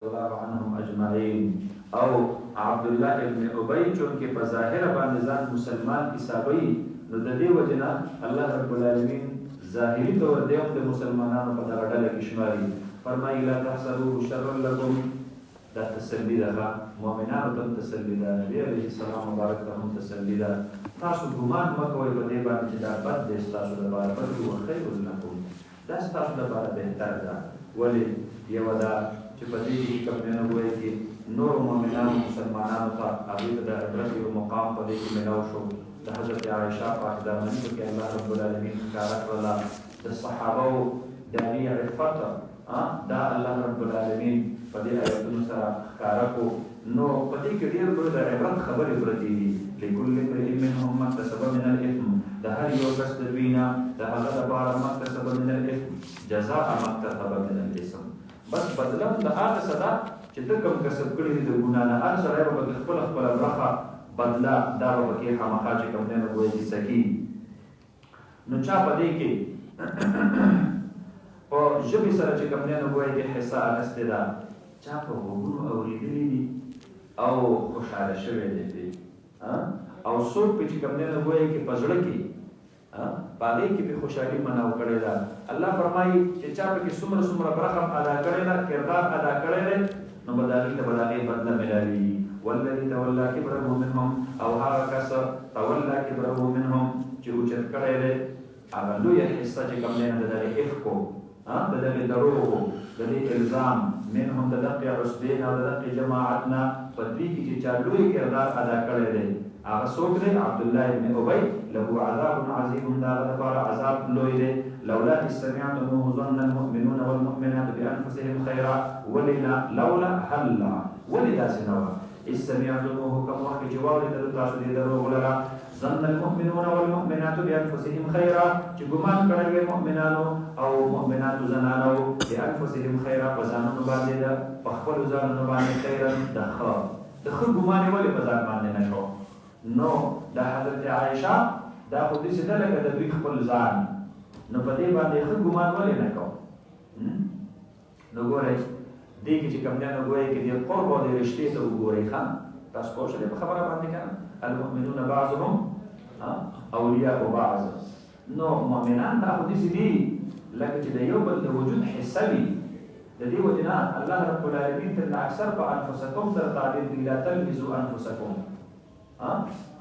الله عنهم اجمعین او عبد الله ابن ابی چونکه په ظاهر باندې ځان مسلمان حسابوي نو د دې وجنه الله رب العالمین ظاهری طور د مسلمانانو په دغه ډله کې شماري. فرمایي لا تحسبوه شرا لكم، دا تسلی ده، مؤمنانو ته تسلی ده، نبی علیه السلام مبارک ته هم تسلی ده. تاسو ګمان مه کوئ په دې باندې چې دا بد دی ستاسو لپاره، بلکې هو خیر لکم، دا ستاسو لپاره بهتر ده. ولې یوه دا چې په دې کې کوم نه وایي چې نور مؤمنانو مسلمانانو ته هغوی ته د عبرت یو مقام په دې کې میلاو شو. د حضرت عایشه پاک دامني کې الله رب العالمین ښکاره کړله د صحابو د هغې عفت دا الله رب العالمین په دې آیتونو سره ښکاره کړو. نو په دې کې ډېر لوی د عبرت خبرې پرتې دي. لکل امرئ منهم ما اکتسب من الاثم، د هر یو کس د دوی نه د هغه لپاره ما اکتسب من الاثم جزاء ما اکتسب من الاثم، بس بدله د هغه څه ده چې ته کوم کسب کړی دی د ګناه نه، هر سړی به پکې خپله برخه بدله دا به پکې خامخا چې کوم دی نو وایي چې سکي. نو چا په دې کې په ژبې سره چې کوم دی نو وایي چې حصه اخیستې ده، چا په غوږونو اورېدلي دي او خوشحاله شوی دی او څوک پې چې کوم دی نو وایي چې په زړه کې په هغې کې پې خوشحالي مناو کړې ده. الله فرمایي چې چا پکې څومره څومره برخه ادا کړې ده، کردار ادا کړی دی، نو به د هغې ته به د هغې بدله میلاوي. والذي تولى كبره منهم، او هغه کس تولى كبره منهم چې اوچت کړی دی هغه لویه حصه چې کوم دی نو د دغې افکو، د دغې دروغو، د دې الزام منهم د دغې عصبې نه او د دغې جماعت نه په دوی کې چې چا لوی کردار ادا کړی دی هغه څوک دی؟ عبدالله ابن ابی له عذاب عظیم، د هغه لپاره عذاب لوی دی. لولا اذ سمعتموه ظن المؤمنون والمؤمنات بانفسهم خیرا، ولنا لولا هلا، ولې داسې نه وه؟ اذ سمعتموه کوم وخت چې واورېدل تاسو دې دروغ لره، ظن المؤمنون والمؤمنات بانفسهم خیرا، چې ګمان کړی وی مؤمنانو او مؤمناتو زنانو بانفسهم خیرا، په ځانونو باندې په خپلو ځانونو باندې خیرا د ښه ګمان یې ولې په ځان باندې نه شو؟ نو د حضرت عایشه دا خو داسې ده لکه د دوی خپل ځان، نو په دې باندې ښه ګمان ولې نه کوو؟ نو ګورئ دې کې چې کوم دی نو ګویئ کې دې قرب او دې رشتې ته وګورئ. ښه تاسو پوه شولې په خبره باندې که نه؟ المؤمنون بعضهم اولیاء بعض، نو مؤمنان دا خو داسې دي لکه چې د یو بل د وجود حصه وي. د دې وجې نه الله رب العالمین ترنه اکثر په انفسکم سره تعبیر کوي، لا تلمزوا انفسکم،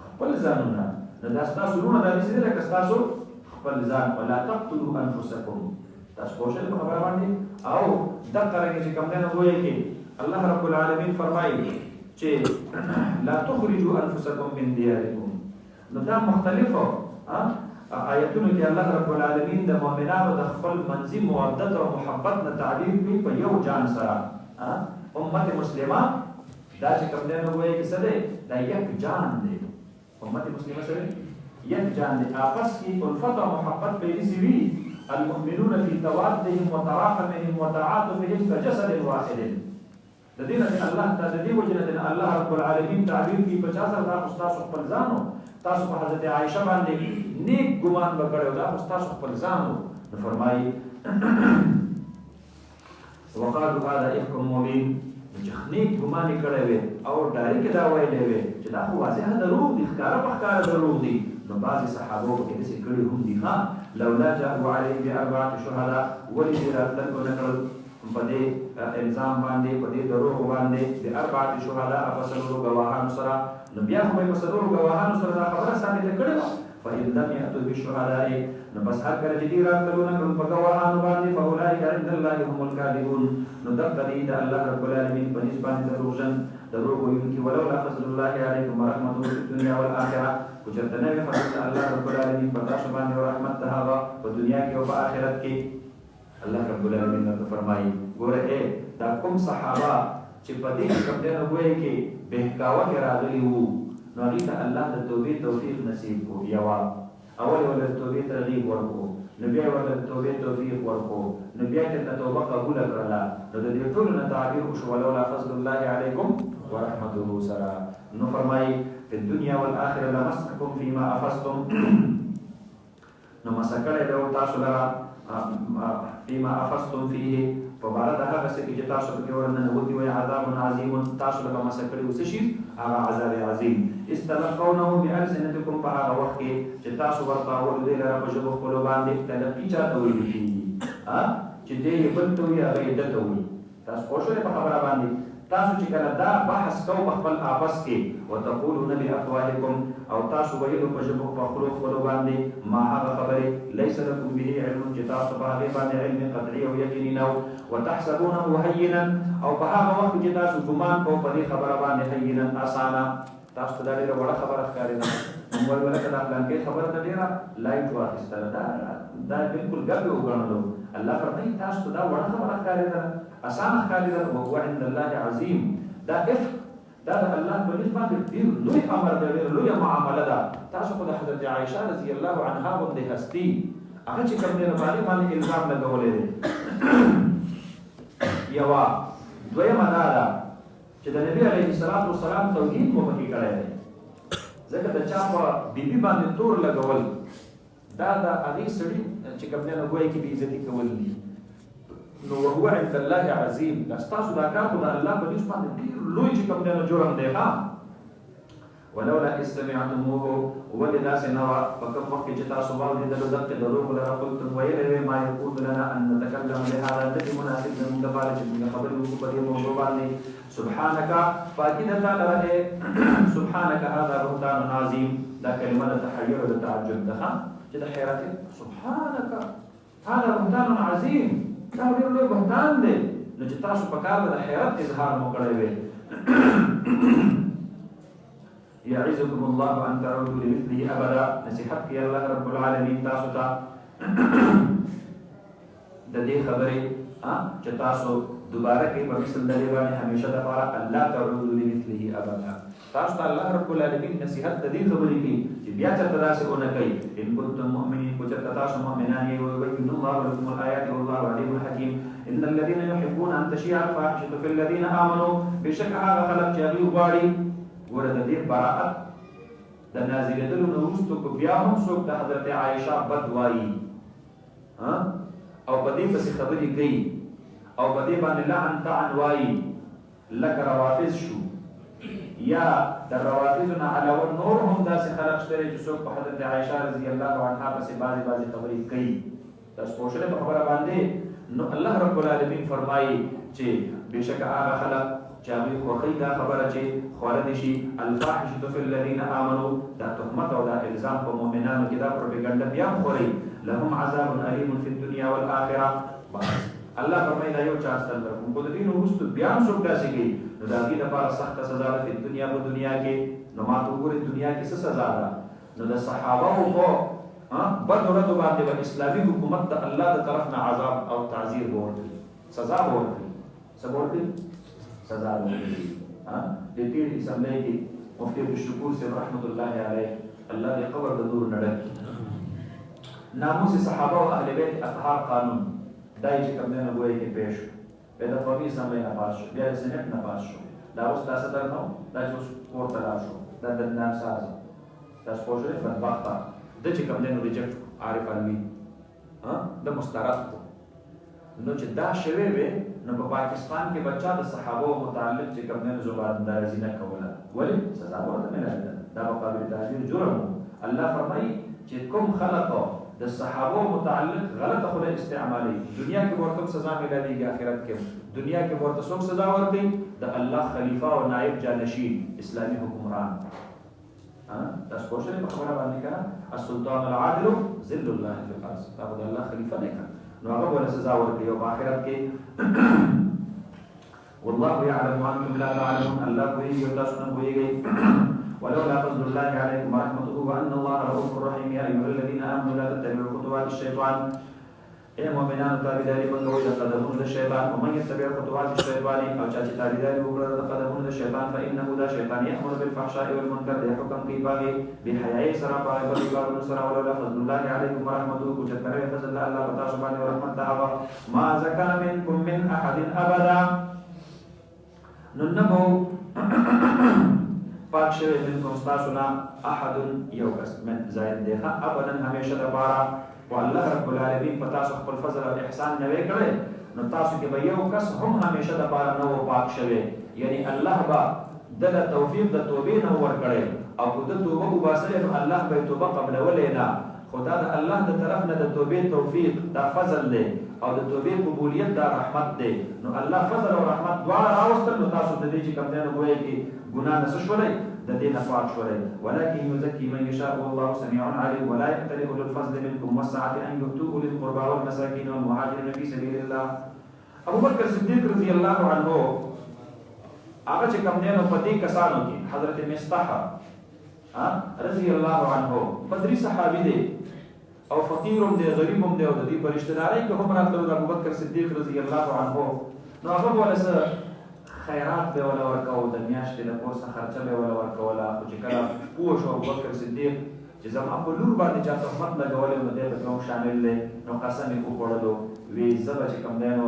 خپل ځانونه، نو دا ستاسو وروڼه دا داسې دي لکه ستاسو خپل ځان. ولا تقتلوا انفسکم، تاسو پوه شئ په خبره باندې. او دقه رنګې چې کوم دی نو ګویئ کې الله رب العالمین فرمایي چې لا تخرجوا انفسکم من دیارکم، نو دا مختلفو آیتونو کې الله رب العالمین د مؤمنانو د خپل منځي مودت او محبت نه تعبیر کوي په یو جان سره. امت مسلمه دا چې کوم دی نو ګویئ کې څه دی؟ دا یک جان دی. امت مسلمه سره یک جان دی، آپس کې الفت او محبت په دې وي. المؤمنون في توادهم وتراحمهم وتعاطفهم كجسد واحد. د دې نه الله تعالی د دې وجه نه الله رب العالمین تعبیر کوي 50 دا استاد خپل ځانو، تاسو په حضرت عایشه باندې نیک ګمان وکړو، دا استاد خپل ځانو. نو فرمایي وقالوا هذا افك مبين، چې نیک ګمان کړی وي او ډایرکټ دا ویلې وي چې دا خو واضح دروغ دي، ښکاره په ښکاره دروغ دي. نو بعضې صحابو پکې داسې کړي هم دي. لولا جاءوا عليه باربعه شهداء، ولې دې راتلل ونه کړل په دې الزام باندې، په دې دروغ باندې باربعه شهداء، په څلورو ګواهانو سره. نو بیا خو به په څلورو ګواهانو سره دا خبره ثابته کړې وه. فإن لم يأتوا بالشهداء، نو بس هر کله چې دې راتلل ونه کړل په ګواهانو باندې، فأولئک عند الله هم الكاذبون، نو دغه دي د الله رب العالمین په نسبت باندې دروغجن دروغ ویونکي. ولولا فضل الله علیکم ورحمته فی الدنیا والآخرة، کو چېرته نه وي فضل الله رب العالمین په تاسو باندې او رحمت د هغه په دنیا کې او په آخرت کې. الله رب العالمین راته فرمایي ګوره دا کوم صحابه چې په دې کې کوم دی نو ګویئ کې بهکاوه کې راغلي وو، نو هغې ته الله د توبې توفیق نصیب کړو. یوه اول یې ورله د توبې ترغیب ورکړو، نو بیا یې ورله د توبې توفیق ورکړو، نو بیا یې ته توبه قبوله کړله. نو د دې ټولو نه تعبیر وشو ولولا فضل الله علیکم ورحمته سره. نو فرمایي فی الدنیا والآخرة لمسکم فیما افضتم، نو مسه کړی دی تاسو لره فيما افضتم فيه فبارد هغه څه چې تاسو په ورننوتي وي عذاب عظیم تاسو له مسکړي وسشي هغه عذاب عظیم استلقونه بألسنتكم فهغه وخت کې چې تاسو ورته ولدي لره په ژبه خپل باندې تلقي چاته ویل کی چې دې بل ته وي هغه دته وي تاسو خوشاله په خبره باندې تاسو چې کله دا بحث کوو په خپل آپس کې وتقولون بافواهکم او تاسو ویلو په ژبه په خپل باندې ما هغه خبره ليس لكم به علم چې تاسو په هغه باندې علم قطعي او یقیني نه وتحسبونه هینا او په هغه وخت چې تاسو ګمان کوو په دې خبره باندې هینا اسانه تاسو ته ډیره وړه خبره ښکاري نه موږ ولکه دا پلان کې خبره ته ډیره لایټ واخیستل دا بالکل ګډ وګڼلو الله فرمایي تاسو ته دا وړه خبره ښکاري نه اسانه ښکاري نه او هو عند الله عظیم دا دا الله په نسبت ډیر لوی امر دی ډیر لوی معامله ده تاسو خو د حضرت عائشه رضی الله عنها باندې هستی هغه چې کوم دی باندې الزام لګولې دي یوا دویمه دا ده چې د نبی علیه الصلاۃ والسلام توحید مو پکې کړی دی ځکه د چا په بیبي باندې تور لګول دا د هغې سړي چې کوم دی ګویا کې بې عزتي کول دي نو وهو عند الله عظیم دا ستاسو دا کار خو د الله په نسبت باندې ډېر لوی چې کوم دی جرم دی ښه ولولا إذ سمعتموه ولې داسې نه وه په کوم وخت کې چې تاسو واورېدلو دقې دروغ لره قلتم ویلی ما یکون لنا ان نتکلم بهذا نه دي مناسب زموږ لپاره چې موږ خبرې وکړو په دې موضوع باندې سبحانك پاکي د تا لره سبحانك هذا بهتان عظیم دا کلمه د تحیر او د تعجب ده چې د حیرت سبحانك هذا بهتان عظیم دا ډېر لوی بهتان دی نو چې تاسو په کار د حیرت اظهار مو کړی وی يعزكم الله أن تعودوا لمثله أبدا نصيحت يا الله رب العالمين تاسو ته د دې خبرې چې تاسو دوباره کې په مثل د دې باندې همیشه د لپاره الله تعودوا لمثله ابدا تاسو ته الله رب العالمین نصيحت د دې خبرې کې چې بیا چې تاسو ونه کوي ان کنتم مؤمنین کو چې تاسو مؤمنان یې ويبين الله لكم الآيات والله عليم حكيم ان الذين يحبون ان تشيع الفاحشة في الذين آمنوا بشك هغه خلق چې هغه غواړي ورته دې براءت د نازلېدلو نه وروسته کو بیا هم څوک د حضرت عائشه بد وایي او په دې پسې خبرې کوي او په دې باندې لعن طعن وایي لکه روافض شو یا د روافضو نه علاوه نور هم داسې خلق شته چې څوک په حضرت عائشه رضی الله عنها پسې بعضې خبرې کوي تاسو پوه شئ په خبره باندې نو الله رب العالمین فرمایي چې بېشکه هغه خلق چې هغوی خوښوي دا خبره چې خوره دي شي الفاحشة فی الذین آمنوا دا تهمت او دا الزام په مؤمنانو کې دا پروپیګنډه بیا هم خوري لهم عذاب علیم فی الدنیا والآخرة الله فرمایي دا یو چانس درکوم خو د دې نه وروسته بیا هم څوک داسې کوي نو د هغې لپاره سخته سزا ده په دنیا په دنیا کې نو ما ته وګورئ دنیا کې څه سزا ده نو د صحابهو په بد ورځو باندې به اسلامي حکومت د الله د طرف نه عذاب او تعذیر به ورکړي سزا به ورکړي څه به ورکړي سزا به ورکړي د تېر اسمبلی کې مفتي عبدالشکور صاحب رحمت الله علیه الله دې قبر د نور نه ډک ناموس صحابه او اهل بیت اطهار قانون دا چې کوم نه وایي کې پېښ به د قومي اسمبلی نه پاس شو بیا د سېنات نه پاس شو دا اوس تاسو ته نو دا چې اوس ورته راشو دا د نام ساز تاسو پوه شئ بدبخته د چې کوم نه ریجکټ عارف علمي د مسترد نو چې دا شوی وي نو په پاکستان کې بچا د صحابه متعلق چې کوم نه زبرداري نه کوله ولی سزا ورته نه ده دا په قابل تعذير جرم الله فرمایي چې کوم خلق د صحابه متعلق غلط خو استعمالي دنیا کې ورته سزا ملایږي آخرت کې دنیا کې ورته څوک سزا ورکړي د الله خلیفہ او نائب جانشین اسلامي حکمران تاسو پوه شئ په خبره باندې کړه السلطان العادل ذل الله فی الارض دا د الله خلیفہ نه کړه نو هغه ولا سزا ورکړي او آخرت کې والله يعلم وانتم لا تعلمون الله کوي یو تاسو نه کوي ولولا فضل الله عليكم ورحمته وان الله رؤوف رحيم يا ايها الذين امنوا لا تتبعوا خطوات الشيطان اے مومنان تابعداري وکړئ د قدمونو د شیطان او من يتبع خطوات الشيطان او چې تابعداري وکړي د قدمونو د شیطان فانه دا شیطان يأمر بالفحشاء والمنکر د حکم کوي باغي بحیاء سره باغي باغي سره ولولا فضل الله عليكم ورحمته کو چې ترې فضل الله تعالی سبحانه ورحمت هغه ما زکا منکم من احد ابدا ننبو پاک شوی منکم ستاسونا احد یو کس من زائد دیخوا ابدا همیشه دبارا و الله رب العالمین پتاسو خپل فضل او احسان نوی کړي نو تاسو کې به یو کس هم همیشه د پاره نه و پاک شوی، یعنی الله به د توفیق د توبې نه ورکړي او کو د توبه وباسل نو الله به توبه قبلولې نه. خدا د الله د طرف نه د توبې توفیق دا فضل دی او د توبې قبولیت دا رحمت دی. نو الله فضل او رحمت دواړه راوستل نو تاسو د دې چې کوم دی نو ګویا کې ګناه نه شولای د دې نه پاک شولای. ولکن یزکی من یشاء والله سمیع علیم ولا یقتل اولو الفضل منکم والسعة ان یؤتوا اولي القربى والمساکین والمهاجرین فی سبیل الله. ابو بکر صدیق رضی الله عنه هغه چې کوم دی نو په دې کسانو کې حضرت مصطح رضی الله عنه بدری صحابي دی او فقیر هم دی غریب هم دی او د دې په رشتہدارۍ کې هم راغلی د ابوبکر صدیق رضی الله عنه. نو هغه ولا څه خیرات به ولا ورکاو، د میاشتې د کور څخه خرچه به ولا ورکوله. خو چې کله پوه شو ابوبکر صدیق چې زما په لور باندې چا تهمت لګولی نو دی به کوم شامل دی، نو قسم یې وخوړلو وی زه به چې کوم دی نو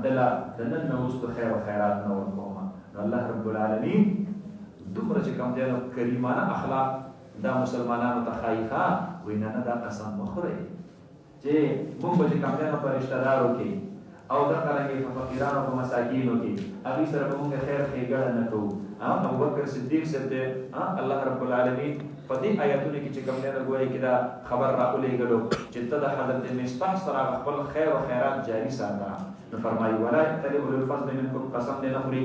دله د نن نه وروسته خیر و خیرات نه ورکوم. نو الله رب العالمین دومره چې کوم دی نو کریمانه اخلاق دا مسلمانانو ته ښایي ښه وایي نه دا قسم مه خورئ چې موږ به چې کوم دی نو په رشتهدارو کې او دغرنګې په فقیرانو په مساکینو کې هغوی سره به موږ خیر ښېګړه نه کوو. ابوبکر صدیق صاحب دی الله رب العالمین په دې آیتونو کې چې کوم دی نو ګویا کې دا خبر راولېږلو چې ته د حضرت مصطح سره خپل خیر و خیرات جاري ساته. نو فرمایي ولا یقتل اولو الفضل منکم قسم دې نه خوري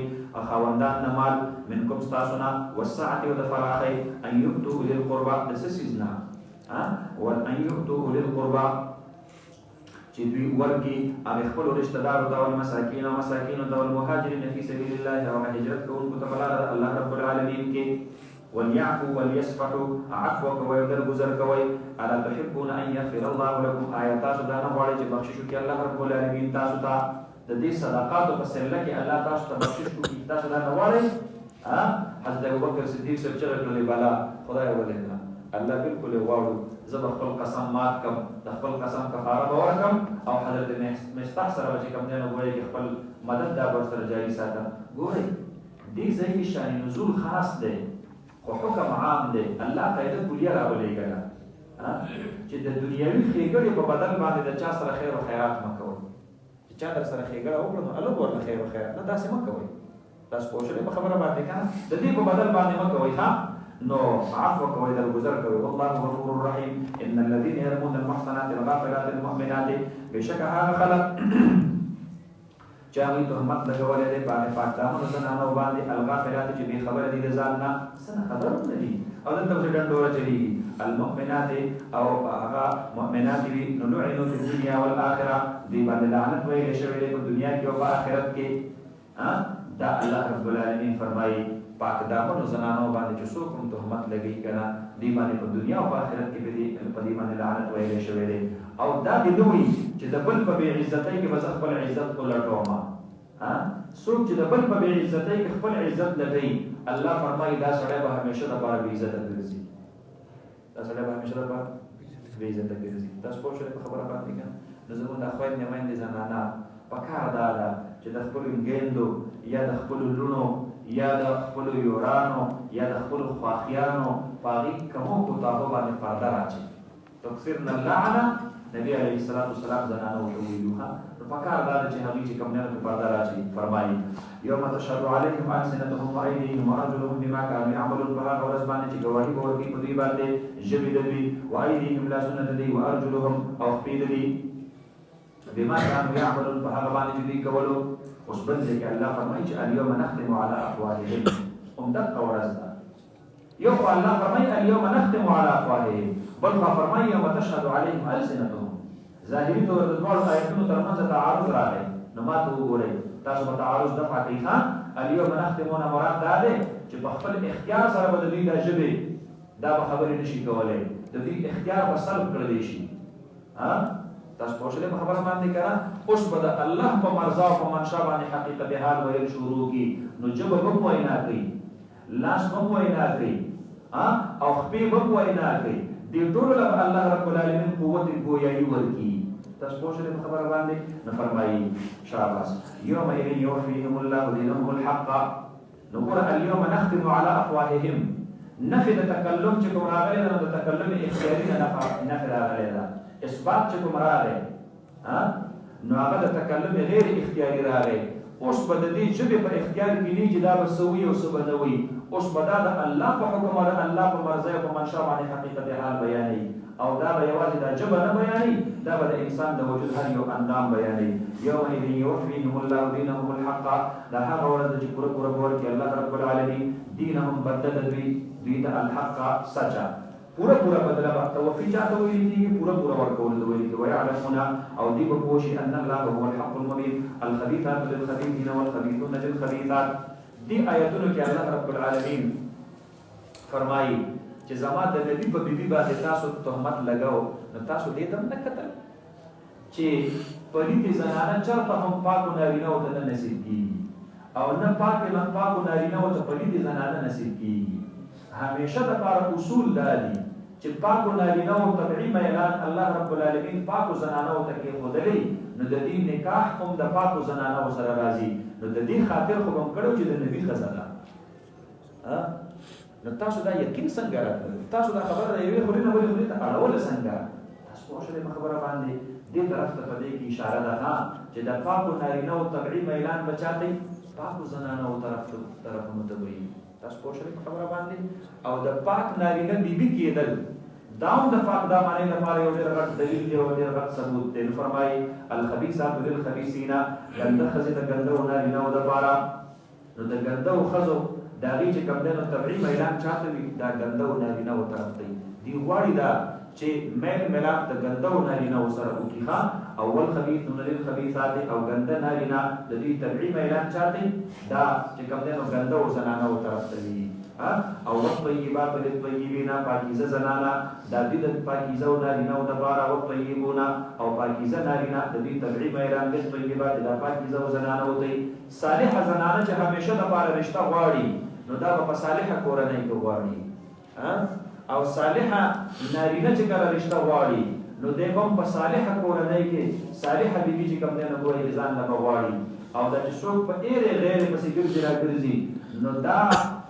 خاوندان د مال منکم ستاسو نه والسعة او د فراخۍ ان یؤتوا اولي القربى د څه څیز نه ان یؤتوا اولي القربى چې دوی ورکي هغې خپلو رشتهدارو ته والمساکین او مساکینو ته والمهاجرین فی سبیل الله او هجرت کوونکو ته په لاره د الله رب العالمین کې وليعفوا وليصفحوا عفو کوئ او درګذر کوئ. الا تحبون ان یغفر الله لكم آیا تاسو دا نه غواړئ چې بخشش وکړي الله رب العالمین تاسو ته د دې صدقاتو په سله کې الله تاسو ته بخشش وکړي؟ تاسو دا نه غواړئ؟ حضرت ابوبکر صدیق صاحب چغې کړلې بلا خدای ولې نه الله بالکل یې غواړو زه به خپل قسم مات کړم د خپل قسم کفاره به ورکړم او حضرت مصطح سره به چې کوم دی نو ګویا کې خپل مدد دا به ورسره جاري ساتم. ګورئ دې ځای کې شان نزول خاص دی خو حکم عام دی. الله قاعده کلیه راولېږله چې د دنیوي ښېګړې په بدل باندې د چا سره خیر و خیرات مه کوئ. چې چا در سره ښېګړه وکړه نو هلک ورله خیر و خیرات نه داسې مه کوئ. تاسو پوه شولئ په خبره باندې که نه د دې په بدل باندې مه کوئ نو عفو کوئ درګذر کوئ. والله غفور رحیم. ان الذين يرمون المحصنات الغافلات المؤمنات بېشکه هغه خلک چې هغوی تهمت لګولی دی باندې پاکدامنو زنانو باندې الغافلات چې بې خبره دي د ځان نه څه نه خبر هم نه دي او دلته پسې ډنډوره چلېږي المؤمنات او هغه مؤمنات وي نو لعنو فی الدنیا والآخره دوی باندې لعنت ویلی شوی دی په دنیا کې او په آخرت کې. دا الله رب العالمین فرمایي پاکدامنو زنانو باندې چې څوک هم تهمت لګوي که نه دوی باندې په دنیا او په آخرت کې په دې باندې لعنت ویلی شوی دی. او دا دې نه وي چې د بل په بې عزتۍ کې به زه خپل عزت ولټوم. څوک چې د بل په بې عزتۍ کې خپل عزت لټوي الله فرمایي دا سړی به همیشه دپاره بې عزته ګرځي. دا سړی به همیشه دپاره بې عزته ګرځي. تاسو پوه شولئ په خبره باندې که نو زموږ د خویندې میندې زنانه پکار دا ده چې د خپلو ګیندو یا د خپلو لوڼو یا د خپلو یورانو یا د خپلو خواخیانو په هغې کمو کوتاهو باندې پرده راچي. تکثرن اللعنه نبی علیه السلام زنانو ته ویلو نو پکار دا ده چې هغوی چې کوم نه پرده راچي. فرمایي یوم تشهد علیهم السنتهم وایدیهم وارجلهم بما کانوا یعملون. په هغه ورځ باندې چې ګواهي به ورکوي په دوی باندې ژبې د دوی وایدیهم لاسونه د دوی وارجلهم او خپې د دوی بما كانوا يعملون په هغه باندې چې دوی کولو. اوس بل ځای کې الله فرمایي چې اليوم نختم على افواههم همدغه ورځ ده. یو خو الله فرمایي اليوم نختم على افواههم بل خو فرمایي یوم تشهد عليهم السنتهم. ظاهري طور د دواړو آیتونو ترمنځ تعارض راغی نو ما ته وګورئ تاسو به تعارض دفع کوئ. اليوم نختمونه مراد دا دی چې په خپل اختیار سره به د دوی دا ژبې دا به خبرې نشي کولی د دوی اختیار به سلب کړلی شي. تاسو پوه شولئ په خبره باندې که نه اوس به د الله په مرضا او په منشا باندې حقیقت حال ویل شروع کړي نو ژبه به هم وینا کوي لاس به هم وینا کوي او خپې به هم وینا کوي. دې ټولو له به الله رب العالمین قوت ګویایي ورکړي. تاسو پوه شولئ په خبره باندې نو فرمایي شاباس یومئذ یوفیهم الله دینهم الحق. نو ګوره اليوم نختم على افواههم نفي د تکلم چې کوم راغلی ده نو د تکلم اختیاري نه نفي راغلی ده. اثبات چې کوم راغلی نو هغه د تکلم غیر اختیاري راغی. اوس به د دې ژبې په اختیار کې نه چې دا به څه وي او څه به نه وي. اوس به دا د الله په حکم او د الله په مرضۍ او په منشا باندې حقیقت حال بیانوي، او دا به یوازې دا ژبه نه بیانوي، دا به د انسان د وجود هر یو اندام بیانوي. یومئذ یوفیهم الله دینهم الحق، دا هغه ورځ چې پوره پوره به ورکړي الله رب العالمین دینهم بدل دوی ته الحق سچا پورا پورا بدله به توفی چاته ویل کېږي، پورا پورا ورکول ته ویل کېږي. ویعلمون او دوی به پوه شي ان الله هو الحق المبین الخبیثات للخبیثین والخبیثون للخبیثات. دې آیتونو کې الله رب العالمین فرمایي چې زما د نبی په بیبي باندې تاسو تهمت لګاو، نو تاسو دې ته نه کتل چې پلیتې زنانه چېرته هم پاکو نارینهو ته نه نصیب کېږي او نه پاکو نارینهو ته پلیتې زنانه نصیب کېږي. همیشه دپاره اصول دا دي چې پاکو نارینهو طبعي میلان الله رب العالمین پاکو زنانهو ته کېښودلی، نو د دې نکاح هم د پاکو زنانهو سره راځي. نو د دې خاطر خو به م کړی چې د نبي ښځه ده. نو تاسو دا یقین څنګه راتلل؟ تاسو دا خبره د یوې خولې نه بلې خولې ته اړوله څنګه؟ تاسو پوه شولې په خبره باندې؟ دې طرف ته په دې کې اشاره ده چې د پاکو نارینهو طبعي میلان به چا ته پاکو زنانهو طرفونو ته وي. تاسو پوه شولې په خبره باندې؟ او د پاک نارینه بیبي کېدل دا هم د پاک دا معنی لپاره یو ډېر غټ دلیل دی او ډېر غټ ثبوت دی. نو فرمایي الخبیثات للخبیثین، ګنده ښځې د ګندهو نارینهو دپاره. نو د ګندهو ښځو د هغې چې کوم دی نو طبعي میلان چاته وي؟ دا ګندهو نارینهو طرف ته وي. دوی غواړي دا چې میل ملاپ د ګندهو نارینهو سره وکړي ښه. او والخبیثون للخبیثات او ګنده نارینه د دوی طبعي میلان چاته دا چې کوم دی نو ګندهو زنانهو طرف ته وي. او والطیبات للطیبین، پاکیزه زنانه دا دوی د پاکیزه نارینهو دپاره، والطیبون او پاکیزه نارینه د دوی طبعي میلان للطیبات دا پاکیزه زنانهو ته. صالحه زنانه چې همیشه دپاره رشته غواړي نو دا به په صالحه کورنۍ کې غواړي. او صالحه نارینه چې کله رشته غواړي نو دی به هم په صالحه کورنۍ کې صالحه بیبي چې کوم دی نو ګورې ځان نه به غواړي. او دا چې څوک په ایرې غیر پسې ګرځي راګرځي نو دا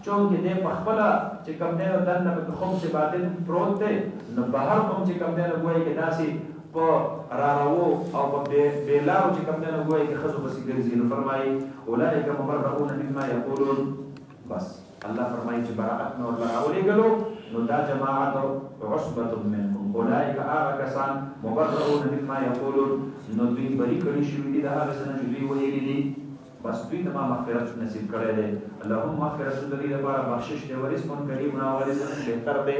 چونکې دی په خپله چې کوم دی نو دننه پکې خبث باطن پروت دی، نو بهر هم چې کوم دی نو ګویې کې داسې په راروو او په بېلارو چې کوم دی نو ګویې کې ښځو پسې ګرځي. نو فرمایي اولئک مبرؤون مما یقولون. بس الله فرمایي چې براءت مې ورله راولېږلو نو دا جماعت عصبة منکم، اولئک هغه کسان مبرؤون مما یقولون نو دوی بري کړي شوي دي د هغه څه نه چې دوی ویلي دي. بس دوی ته ما مغفرت نصیب کړی دی. اللهم مغفرت د دوی لپاره بخشش دی، ورزق کریم او رزق بهتر دی.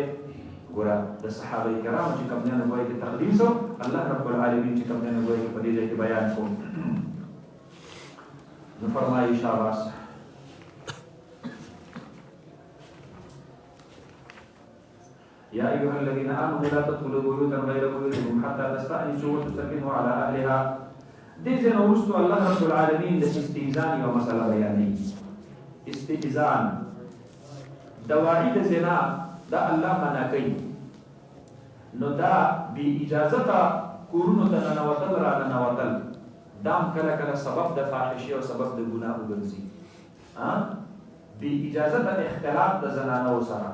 ګوره د صحابه کرامو چې کوم دی نو ګویې کې تقدیس الله رب العالمین چې کوم دی نو ګویې کې په دې ځای کې بیان کوم. نو فرمایي شاباس یا ایها الذین آمنوا لا تدخلوا بیوتا غیر بیوتکم حتی تستأنسوا وتسلموا علی اهلها. دې ځای نه وروسته الله رب العالمین د استئذان یوه مسله بیانوي. استئذان دواعي د زنا دا الله منع کوي. نو دا بې اجازته کورونو ته ننوتل را ننوتل دا هم کله کله سبب د فاحشې او سبب د ګناه وګرځي. بې اجازته اختلاط د زنانو سره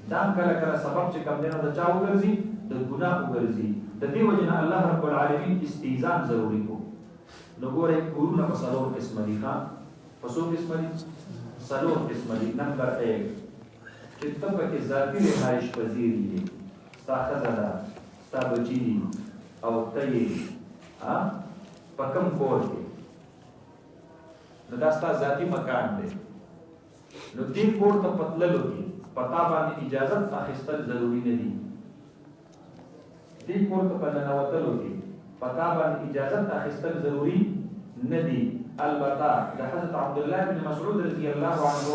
دا هم کله کله سبب چې کوم دی نو د چا وګرځي؟ د ګناه وګرځي. د دې وجې نه الله رب العالمین استئذان ضروري کو. نو ګورئ کورونه په څلور قسمه دي. په څو قسمه دي؟ څلور قسمه دي. نمبر 1 چې ته پکې ذاتي رهایش پذیر یې، ستا ښځه ده، ستا بچي دي او ته یې په کوم کور کې، نو دا ستا ذاتي مکان دی. نو دې کور ته په تللو کې په تا باندې اجازت اخیستل ضروري نه دي. دې کور ته په ننوتلو کې په تا باندې اجازت اخیستل ضروري نه دي. البته د حضرت عبدالله بن مسعود رضی الله عنه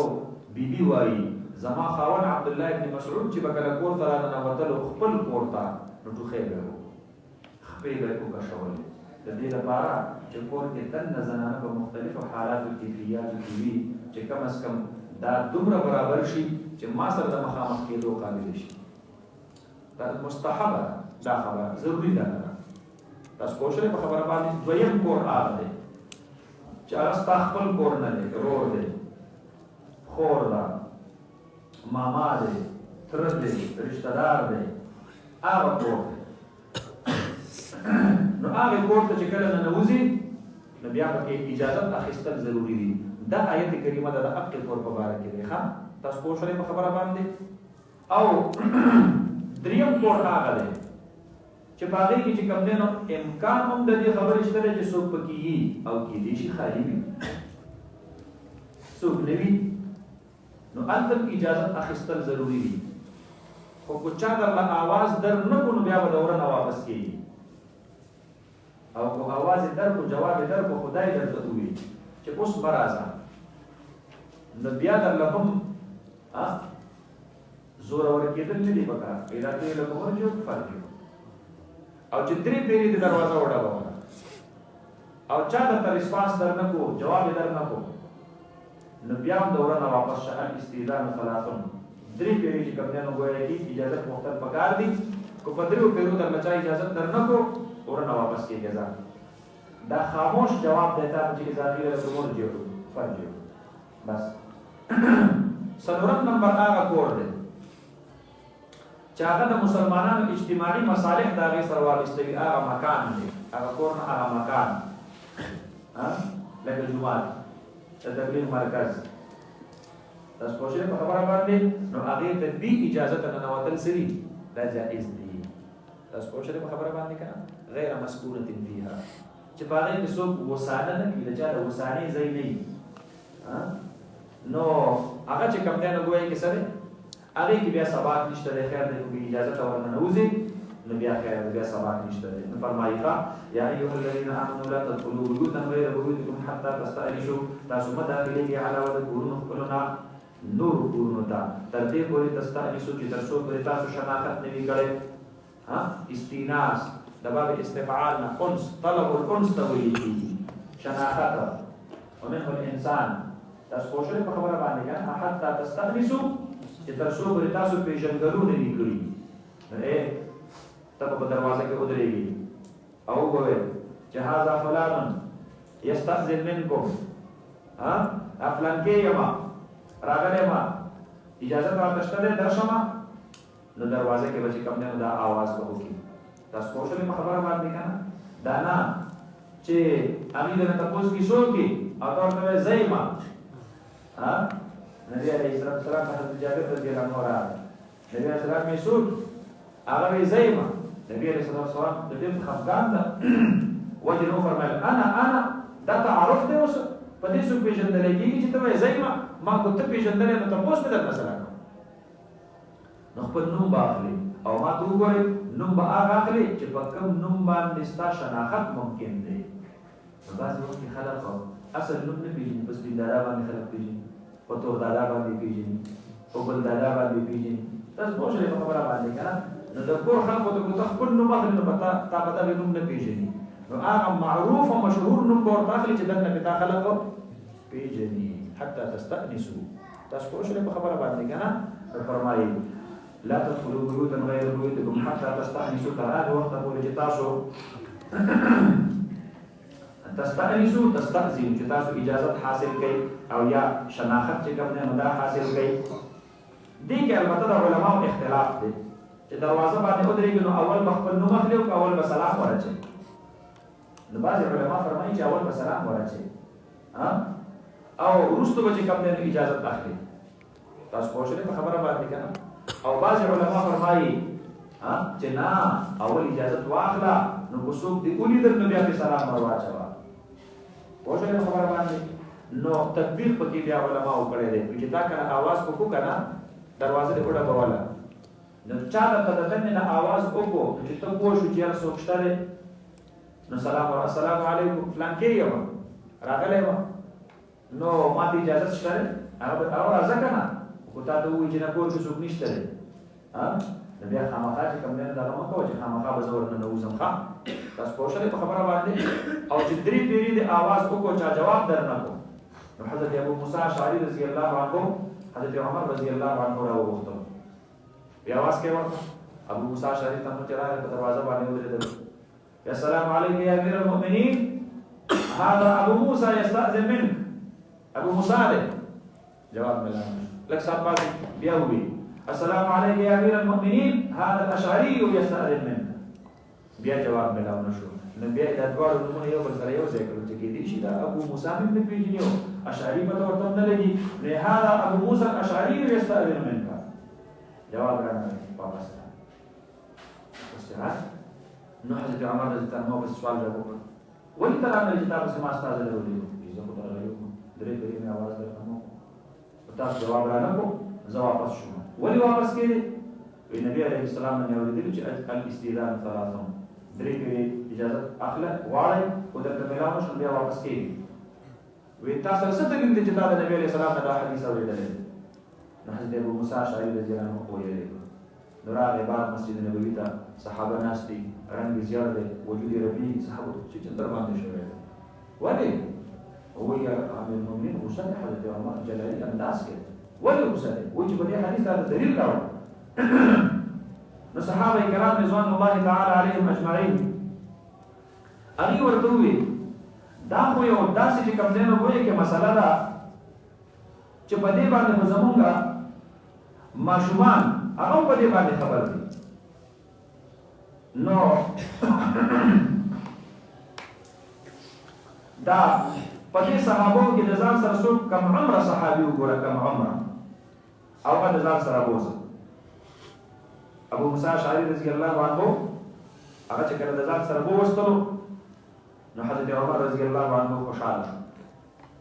بیبي وایي زما خاوند عبدالله بن مسعود چې به کله کور ته راننوتلو خپل کور ته نو ټوخی به و، خپې به یې وکشولې د دې لپاره چې کور کې دننه زنانه په مختلفو حالاتو کیفیاتو کې وي چې کم از کم دا دومره برابر شي چې ما سره د مخامخ کېدو قابل شي. دا مستحبه دا خبره ضروري ده. تاسو پوه شئ په خبره باندې. دویم کور هغه دی چې هغه ستا خپل کور نه دی، ورور دی، خور ده، ماما دی، تره دی، رشته دار دی، هغه کور دی. نو نو هغه کور ته چې کله ننوځي نو بیا پکې اجازت اخیستل ضروري دي. دا آیت کریمه د حق کور په اړه کې ده. ښه تاسو پوه شئ په خبره باندې. او دریم کور هغه ده چې په هغه کې چې کوم دی نو امکان هم د دې خبرې شته چې څوک پکې وي او کېدای شي خالي وي، څوک نه وي، نو هلته اجازت اخیستل ضروري دي. خو که چا درله آواز در نه کړو نو بیا به دوره نه واپس کېږي، او که آواز یې در کړو جواب یې در کړو خدای درته وویل چې اوس مه راځه، نو بیا درله هم زورور کېدل نه دي پکار. پیدا کړې لکه ورجو فرجو او چې درې پیرې د دروازه وډبوله او چا درته ریسپانس در نه کړو جواب یې در نه کړو نو بیا هم دوره نه واپس شه. الاستئذان ثلاثون، درې پیرې چې کوم دی نو ګویا کې اجازت مختل پکار دي. که په دریو پیرو درله چا اجازت در نه کړو دوره نه واپس کېږي. دا خاموش جواب دیتا چې اضافي لکه ورجو فرجو بس. څلورم نمبر هغه کور دی چې هغه د مسلمانانو اجتماعي مصالح د هغې سره وابسته وي. هغه مکان دی، هغه کور نه هغه مکان، لکه جومات، د تبلیغ مرکز. تاسو پوه شئ په خبره باندې. نو هغې ته بې اجازته ننوتل څه دي؟ دا جایز دي. تاسو پوه شئ په خبره باندې که نه؟ غیر مسکونة فیها، چې په هغې کې څوک وسانه نه کړي، د چا د وسانې ځای نه وي. نو هغه چې کوم دی نو ګویا کې څه دی؟ هغه کې بیا سباق نشته دی. خیر دی که بې اجازته ورننوځي نو بیا خیر دی، بیا سباق نشته دی. نو فرمایي یا ایها الذین آمنوا لا تدخلوا بیوتا غیر بیوتکم حتی تستأنسوا، تاسو مه داخلېږئ علاوه د کورونو خپلو نه نورو کورونو ته تر دې پورې تستأنسوا چې تر څو پورې تاسو شناخت نه وي کړی. استیناس د باب استفعال نه انس، طلب الانس ته ویل کېږي، شناخت ومنه الانسان. تاسو پوه شئ په خبره باندې که نه؟ حتی تستأنسوا چې تر څو پورې تاسو پېژندګلو نه وي کړي. ته په دروازه کې ودرېږي او وویل چې هذا فلان یستأذن منکم، فلانکې یم راغلی یم، اجازت راته شته دی درشمه، نو دروازه کې به چې کوم دی نو دا آواز به وکړي. تاسو پوه شئ په خبره باندې که نه؟ دا نه چې هغې درنه تپوس کې څوک دي او ته ورته وایې زه یم. نبی علیه السلام ته حضرت جابر رضی الله عنه راغی، نبی علیه السلام یې څوک؟ هغه وایي زه یم. نبی علیه السلام د ډېر خفګان ده وجې نه وفرمیل انا دا تعارف دی. اوس په دې څوک پېژندلی کېږي چې ته وایې زه یم، ما که ته پېژندلی نو تپوس مې درنه سره کوم. نو خپل نوم به اخلي او ما ته وګورئ نوم به هغه اخلي چې په کوم نوم باندې ستا شناخت ممکن دی. نو بعضې وخت کې خلک اصل نوم نه پېژني، په سپین دادا باندې خلک پېژني، په تور دادا باندې پېژني، په ګل دادا باندې پېژني. تاسو پوه شئ په خبره باندې که نه؟ نو د کور خلکو ته که ته خپل نوم اخلي نو تا به دغې نوم نه پېژني، نو هغه معروف او مشهور نوم به ورته اخلي چې دلته پې تا خلک پېژني. حتی تستأنسوا. تاسو پوه شئ په خبره باندې که نه؟ فرمایي لا تدخلوا بیوتا غیر بیوتکم حتی تستأنسوا، تر هغې وخته پورې چې تاسو تستأنسوا تستأذنوا چې تاسو اجازت حاصل کړئ او یا شناخت چې کوم دی نو دا حاصل کړئ. دې کې البته د علماو اختلاف دی چې دروازه باندې ودرېږي نو اول به خپل نوم اخلي او که اول به سلام ورچوي. نو بعضې علما فرمایي چې اول به سلام ورچوي او وروسته به چې کوم دی نو اجازت اخلي. تاسو پوه شئ په خبره باندې که نه؟ او بعضې علما فرمایي چې نه اول اجازت واخله، نو که څوک دې ولیدل نو بیا پې سلام ور واچوه. پوه شئ په خبره باندې؟ نو تطبیق پکې بیا علماو کړی دی چې تا که نه آواز وکړو که نه دروازه دې وډبوله، نو چا درته د دننه نه آواز وکړو چې ته پوه شو چې یاره څوک شته دی، نو السلام علیکم فلانکې یم راغلی یم، نو ما ته اجازت شته دی؟ هغه راځه که نه؟ خو تا ته ووایي چې نه کور کې څوک نشته دی، نو بیا خامخا چې کوم دی نو دغه مه کوه چې خامخا به زه ورننوځم. ښه تاسو پوه شئ په خبره باندې؟ او چې درې پیرې د آواز وکړو چا جواب در نه کړو نو حضرت ابو موسی اشعري رضی الله عنه حضرت عمر رضی الله عنه راوغوښتل، بیا آواز کې ورته ابو موسی اشعري ته چې راغی په دروازه باندې ودرېدل، السلام علیک یا امیر المؤمنین، هذا ابو موسی یستأذن منک. ابو موسی دی جواب ملا لږ سات بعد بیا وویل السلام علیک یا امیر المؤمنین، هذا الاشعري یستأذن منک. بیا جواب ملاو نشو. نو بیا دا دواړو نومونه یو بل سره یو ځای کړو چې کېدای شي دا ابو موسی هم نه پېژني او اشعري پته ورته هم نه لګي لهذا ابو موسی الاشعري یستأذن منک جواب راغی واپس راځه نو حضرت عمر رضی الله عنه بس سوال جواب وکړ ولې تر هغه چې تاسو ما ستاسو له ولې زه خو درغلی یم درې درې مې आवाज درکمو تاسو جواب را نه کو زه واپس شوم ولې واپس کېږي نبی عليه السلام نے اوریدل چې الاستئذان ثلاثه درې کې اجازه اخله واړی او درته ملاو شو بیا واپس کېږي وی تاسو څه ته دې چې دا نبی عليه السلام دا حدیث اوریدل نو حضرت ابو موسی اشعری رضی الله عنه ویلي نو راغی بعد مسجد نبوي ته صحابه ناس دي رنگ زیات دی وجود ربي صحابه چې چندر باندې شوی ولې هو یا امیر المؤمنین حسین حضرت عمر جلالی انداز کې ولې حسین و چې په دې حدیث دا دلیل راوړ نو صحابه کرام رضوان الله تعالی علیهم اجمعین هغه ورته وی دا خو یو داسې چې کوم دینه وایي کې مسله ده چې په دې باندې زمونږه ماشومان هغه په دې باندې خبر دي نو دا په دې صحابو کې د ځان سره څوک کم عمره صحابي وګوره کم عمره او د ځان سره بوزه ابو موسی اشعری رضی الله عنه هغه چې کله د ځان سره ووستلو نو حضرت عمر رضی الله عنه خوشاله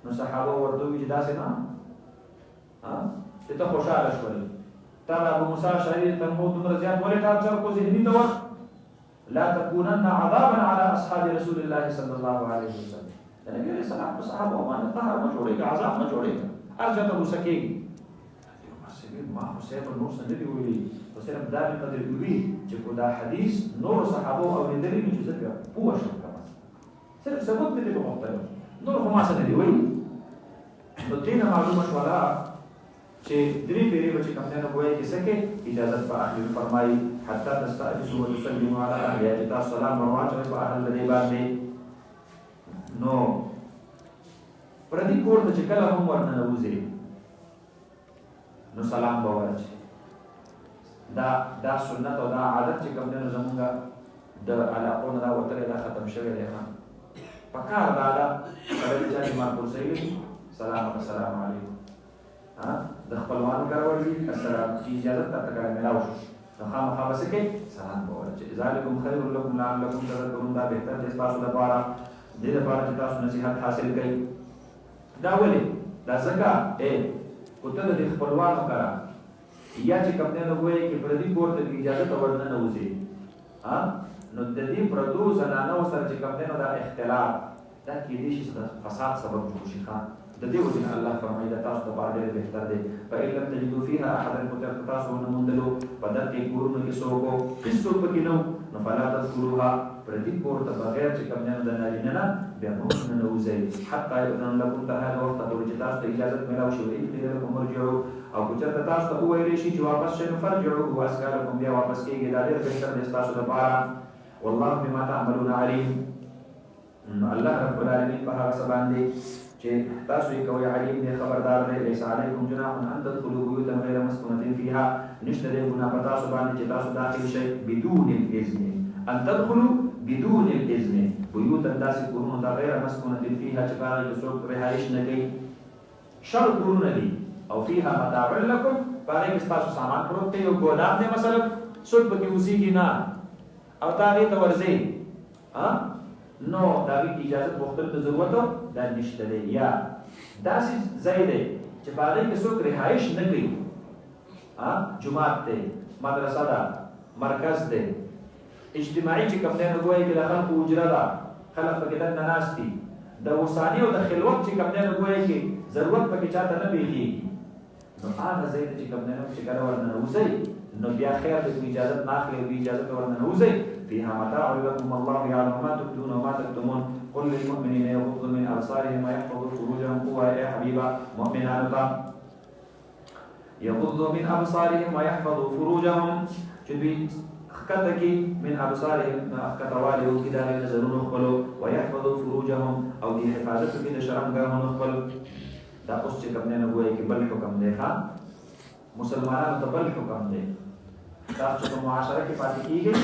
نو صحابه ورته وی چې داسې نه چې ته خوشاله شولې تا ابو موسی اشعری ته مو دومره زیات ولې ټارچر کو ذهني تور لا تكونن عذابا على اصحاب رسول الله صلى الله عليه وسلم النبي عليه الصلاه والسلام باندې طهر ما جوړېږي عذاب ما جوړېږي ارجه ته وسکیږي ما حسین نور څنګه دی ویلي خو صرف دا قدر وی چې کو دا حدیث نور صحابه او لیدلې چې څنګه پوه شو کما صرف ثبوت دې په مختلف نور خو ما څنګه دی ویلي نو دینه معلومه شولا چې درې پیری بچی کوم نه وایي چې سکه اجازه په اخر فرمایي حتی تستأجسوا وتسلموا على اهل السلام ورواچوي په اهل دې باندې نو پردي کور ته چې کله هم ورنه وځي نو سلام به ورچي دا سنت او دا عادت چې کوم نه زمونږه د علاقو نه راوتلې دا ختم شوی دی ها پکار دا کله چې ما کوسې سلام علیکم ها د خپلوانو کاروري السلام کی اجازه ته کار ملاو شو نو خامخا بس کې سلام به ورچي ذالکم خیر لکم لعلکم تذکرون دا بهتر دي تاسو لپاره دې لپاره چې تاسو نصیحت حاصل کړئ دا ولې دا ځکه کوته د خپلوانو کرا یا چې کوم نه وایي چې پردي کور ته اجازه ته ورنه نه وځي نو د دې پردو زنانو سره چې کوم نه دا اختلاف دا کې دي چې فساد سبب جوړ شي د دې وجه الله فرمایي دا تاسو ته باندې بهتر دی فإن لم تجدوا فيها أحدا فتاسو نمندلو پدې کورونو کې څوک هیڅ پکې نو فلا تذكروها پردي کور ته بغیر چې کوم نه د نارینه نه بیا نو نه وځي حتی یذن لكم تهاد وخت ته چې تاسو ته اجازه ملو شي دې له مرجعو او چې تاسو ته وایي شي چې واپس شئ فرجعوا واسکارکم بیا واپس کېږي دا ډېر بهتر دی تاسو لپاره والله بما تعملون عليم الله رب العالمین په هغه څه باندې چې تاسو یې کوي علیم دې خبردار دی ليس علیکم جناح ان تدخلوا بيوتا غیر مسكونة فيها نشته دې ګناه په تاسو باندې چې تاسو داخل شئ بدون الاذن ان تدخلوا بدون الاذن بيوتا داسې کورونه دا غیر مسكونة فيها چې هغه څوک رهایش نه کوي شر کورونه دي او فيها متاع لكم باندې تاسو سامان پروت دی او ګودام دې مثلا څوک به اوسېږي نه او تاریخ ورځي نو دا اجازه وختل ته ضرورت دا نشته دی یا داسې ځای دی چې باندې کې څوک رهایش نه کوي جماعت دی مدرسه ده مرکز دی اجتماعي چې کوم نه وایي چې د خلکو اجره ده خلک پکې دننه ناست دي د وسانی او د خلوت چې کوم نه وایي چې ضرورت پکې چاته نه پیږي نو هغه ځای چې کوم نه چې کله ورننه وځي نو بیا خیر د اجازه نه اخلي او اجازه ورننه وځي فيها متاع لكم والله يعلم ما تبدون وما تكتمون قل للمؤمنين يغضوا من ابصارهم ويحفظوا فروجهم هو يا حبيبا مؤمنان يغضوا من ابصارهم ويحفظوا فروجهم جبي خكتكي من ابصارهم خكتوالي وكذا نظرون خپلو ويحفظوا فروجهم او دي حفاظت کې د شرمګاهونو خپل دا اوس چې کوم نه وایي کې بل حکم دی ښا مسلمانانو ته بل حکم دی تاسو په معاشره کې پاتې کیږي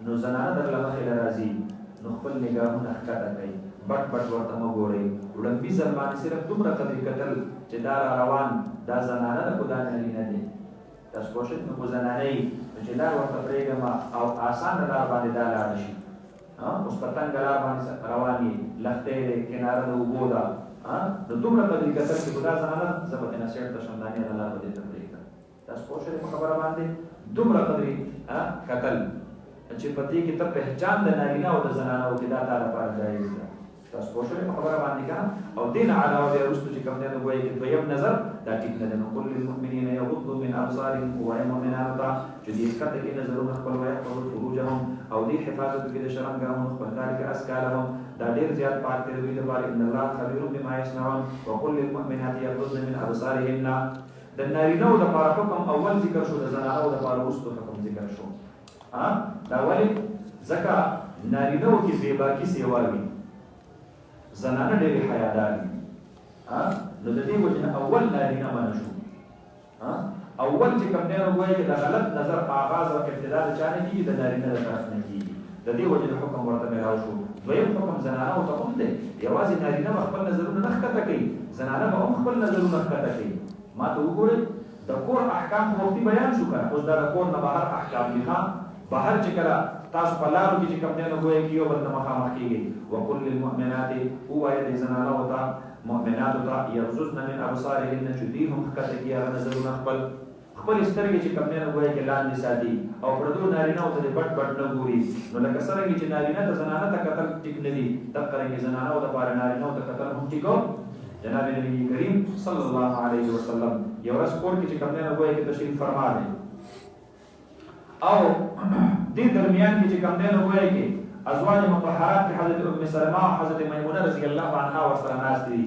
نو زنانه در لمخې راځي نو خپل نگاهونه ښکته کوي بټ بټ ورته مه ګورئ وړاندې ځل باندې صرف دومره قدرې کتل چې دا را روان دا زنانه ده خو دا نارینه دی تاسو پوه شئ نو خو زنانه یي نو چې لار ورته پرېږدم او اسانه لار باندې دا لاړه شي اوس په تنګه لار باندې روان یې لښتې دی کناره د اوبو ده نو دومره قدرې کتل چې خو دا زنانه زه به ترېنه سیټ ته شم دا نه لار به دې ته پرېږدم تاسو پوه شئ په خبره باندې دومره قدرې کتل چې په دې کې ته پہچان د نارینه او د زنانو کې دا تا لپاره جایز ده تاسو پوه شئ په خبره باندې که او دې نه علاوه بیا وروسته چې کوم دی نو ګویا کې دویم نظر دا ټیک نه دی نو قل للمؤمنین یغضوا من ابصارهم ووایم مؤمنانو ته چې دې ښکته کړي نظرونه خپل ویحفظوا فروجهم او دې حفاظت وکړي د شرمګاهونو خپل ذلک ازکا لهم دا ډېر زیات پاک دی دوی لپاره ان الله خبیر بما یصنعون وقل للمؤمنات یغضضن من ابصارهن د نارینهو دپاره حکم اول ذکر شو د زنانو دپاره وروسته حکم ذکر شو دا ولې ځکه نارینهو کې بېباکي سیوا وي زنانه ډېرې حیادار دي نو د دې وجې نه اول نارینه منع شو اول چې کوم دی نو ګویا کې د غلط نظر آغاز او ابتدا د چا نه کېږي د نارینه د طرف نه کېږي د دې وجې نه حکم ورته میلاو شو دویم حکم زنانهو ته هم دی یوازې نارینه به خپل نظرونه نه ښکته کوي زنانه به هم خپل نظرونه ښکته کوي ما ته وګورئ د کور احکام په وختي بیان شو که اوس دا د کور نه بهر احکام دي بهر چې کله تاسو په لارو کې چې کوم دی نو ګویا کې یو بل ته مخامخ کېږي وقل للمؤمنات ووایه دې زنانو ته مؤمناتو ته یغضضن من ابصارهن چې دوی هم ښکته کړي هغه نظرونه خپل سترګې چې کوم دی نو ګویا کې لاندې ساتي او پردو نارینهو ته دې بټ بټ نه ګوري نو لکه څرنګه چې نارینه ته زنانه ته کتل ټیک نه دي دقرنګې زنانو دپاره نارینهو ته کتل هم ټیک جناب نبی کریم صلی الله علیه وسلم یو ورځ کور کې چې کوم دی نو ګویا کې تشریف فرما دی او دې درمیان کې چې کوم دی نو ګویا کې ازواج مطهرات کې حضرت ام سلمہ او حضرت میمونه رضی الله عنها ورسره ناست دي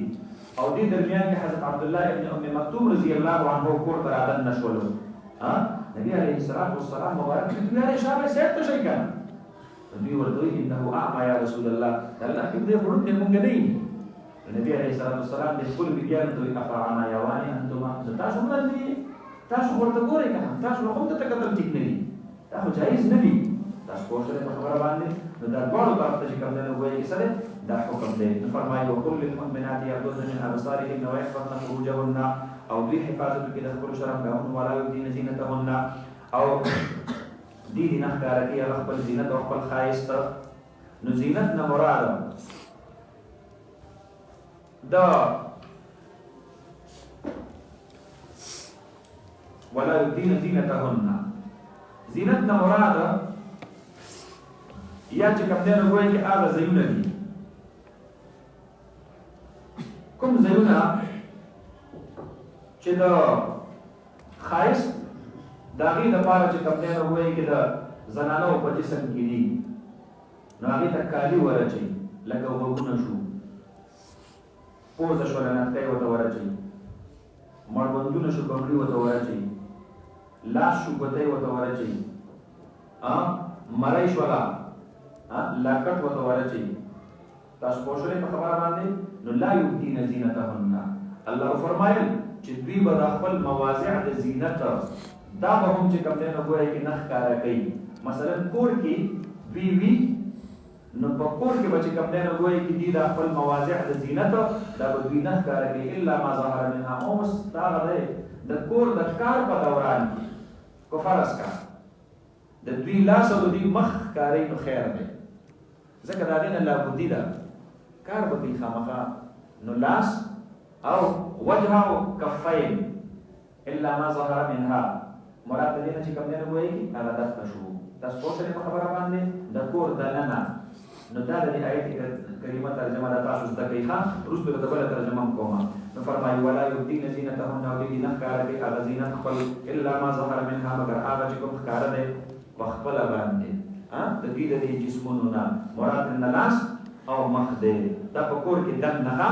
او دې درمیان کې حضرت عبدالله ابن ام مکتوم رضی الله عنه کور ته رادن نشولو نبی علیه الصلاة والسلام مبارک دې یاره شابه سیټ ته شي کنه دوی ورته وایي انه اعمى یا رسول الله الله کې دې خورد دې مونږ نه نبی علیه الصلاة والسلام دې خپل بیان ته افعانا یوانی انتما تاسو موږ دې تاسو ورته ګورئ کنه تاسو هم ته کتل ټیک نه دي دا خو جایز نه دي تاسو پوه شئ په خبره باندې نو دا دواړو طرف ته چې کوم دی نو ګویا کې سره دا حکم دی نو فرمایي وقل للمؤمنات یغضضن من ابصارهن ويحفظن فروجهن او دوی حفاظت وکړي د خپلو شرمګاهونو ولا یبدین زینتهن او دې دې نه ښکاره کړي هغه خپل زینت او خپل ښایست نو زینت نه مراد د ولا یبدین زینتهن زینت نه مراد یا چې کوم دی نو ګویا کې هغه ځایونه دي کوم ځایونه چې د ښایست د هغې دپاره چې کوم دی نو ګویا کې د زنانو په جسم کې دي نو هغې ته کالي ورچوي لکه غوږونه شو پوزه شوله نتکۍ ورته ورچوي مړبندونه شو بنګړي ورته ورچوي لاس شو ګوتۍ ورته ورچوي مری شوله لاکټ ورته ورچوي تاسو پوه شولئ په خبره باندې نو لا یبدین زینتهن الله فرمایل چې دوی به د خپل مواضع د زینت دا به هم چې کوم دی نو ګویا کې نه ښکاره کوي مثلا کور کې دوی وي نو په کور کې به چې کوم دی نو ګویا کې دي د خپل مواضع د زینت دا به دوی نه ښکاره کوي الا ما ظهر منها اوس دا هغه دی د کور د کار په دوران کې کو فرض کار د دوی لاس او د دوی مخ ښکاري نو خیر دی ځکه د هغې نه لابدي ده کار به کوي خامخا نو لاس او وجه او کفین الا ما ظهر منها مراد دې نه چې کوم دی نو ګویا کې هغه دفنه شو تاسو پوه شئ په خبره باندې د کور دننه نو دا د دې آیت کریمه ترجمه ده تاسو زده کوئ ښه وروسته به د بله ترجمه هم کومه نو فرمایي ولا یبدین زینتهن او دوی نه ښکاره کوي هغه زینت خپل الا ما ظهر منها مګر هغه چې کوم ښکاره دی په خپله باندې د دوی د دې جسمونو نه مراد نه لاس او مخ دی دا په کور کې دننه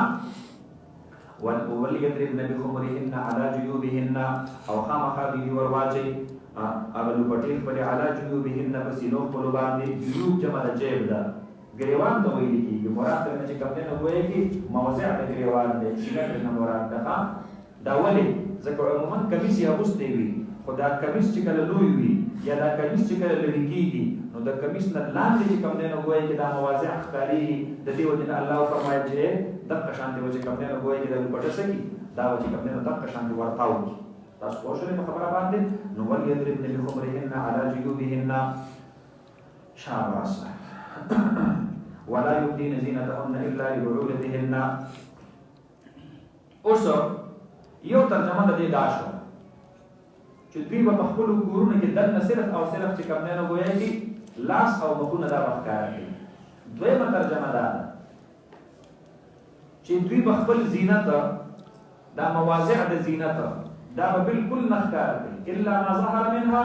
وليضربن بخمرهن على جيوبهن او خامخا دې ورواچي هغه لوپټې خپلې على جيوبهن په سینو خپلو باندې جیوب جمع د جیب ده ګریوان ته ویل کېږي مراد ترنه چې کوم دی نو ګویا کې موضع د ګریوان دی سینه ترنه مراد ده دا ولې ځکه عموما کمیس یې اغوستی وي خو دا کمیس چې کله لوی وي یا دا کمیس چې کله لرې کېږي نو د کمیس نه لاندې چې کوم دی نو ګویا کې دا مواضع ښکارېږي د دې وجې نه الله وفرمایل چې دغه شانتې به چې کوم دی نو ګویا کې د دوپټه څه کړي دا به چې کوم دی نو دغه شانتې ورتاو کړي تاسو پوه شولې په خبره باندې نو وليضربن بخمرهن على جيوبهن شاباس ولا يبدين زينتهن الا لبعولتهن اوس یو ترجمه د دې دا شو چې دوی په خپل کورونه کې دنه صرف او صرف چې کوم نه وایي چې لاس او مخونه دا وښکاره کوي دویمه ترجمه دا ده چې دوی په خپل زینت دا مواضع د زینت دا به بالکل نه ښکاره کوي الا ما ظهر منها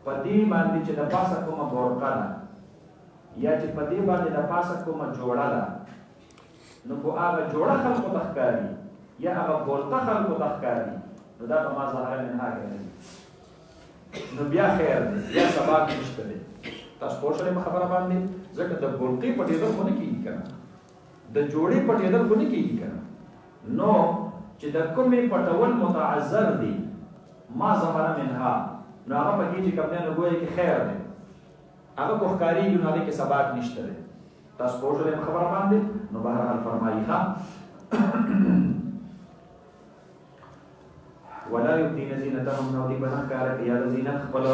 په دې باندې چې د پاسه کومه برقه ده یا چې په دې باندې د پاسه کومه جوړه ده نو په هغه جوړه خلکو ته ښکاري یا هغه برقه خلکو ته ښکاري نو دا په ما ظهر منها کې نو بیا خیر دی بیا سبا نشته دی تاسو پوه شئ په خبره باندې ځکه د برقې پټېدل خو نه کېږي که نه د جوړې پټېدل خو نه کېږي که نه نو چې د کومې پټول متعذر دي ما ظهر منها نو هغه پکې چې کوم دی نو ګویا کې خیر دی هغه کو ښکارېږي نو هغې کې ثبات نشته دی تاسو پوه شئ په خبره باندې نو بهرحال فرمایي ښه ولا يبدين زينتهن ودي بنكارك يا زينت خپل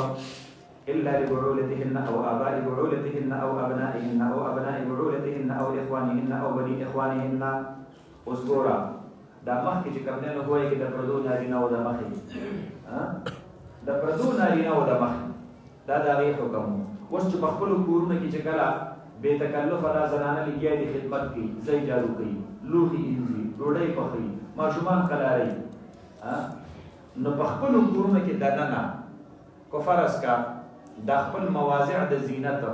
الا لبعولتهن او اباء بعولتهن او ابنائهن او ابناء بعولتهن او اخوانهن او بني اخوانهن اسګورا دا مخکې چې کوم نه وایي چې د پردو نارینه او د مخې د پردو نارینه او د مخې دا د هغې حکم اوس چې په خپلو کورونو کې چې کله بې تکلفه دا زنانه لګیا دي خدمت کوي ځای جارو کوي لوښي اینځي ډوډۍ پخوي ماشومان قلاروي نو په خپلو کورونو کې دننه کو فرض کا دا خپل مواضع د زینت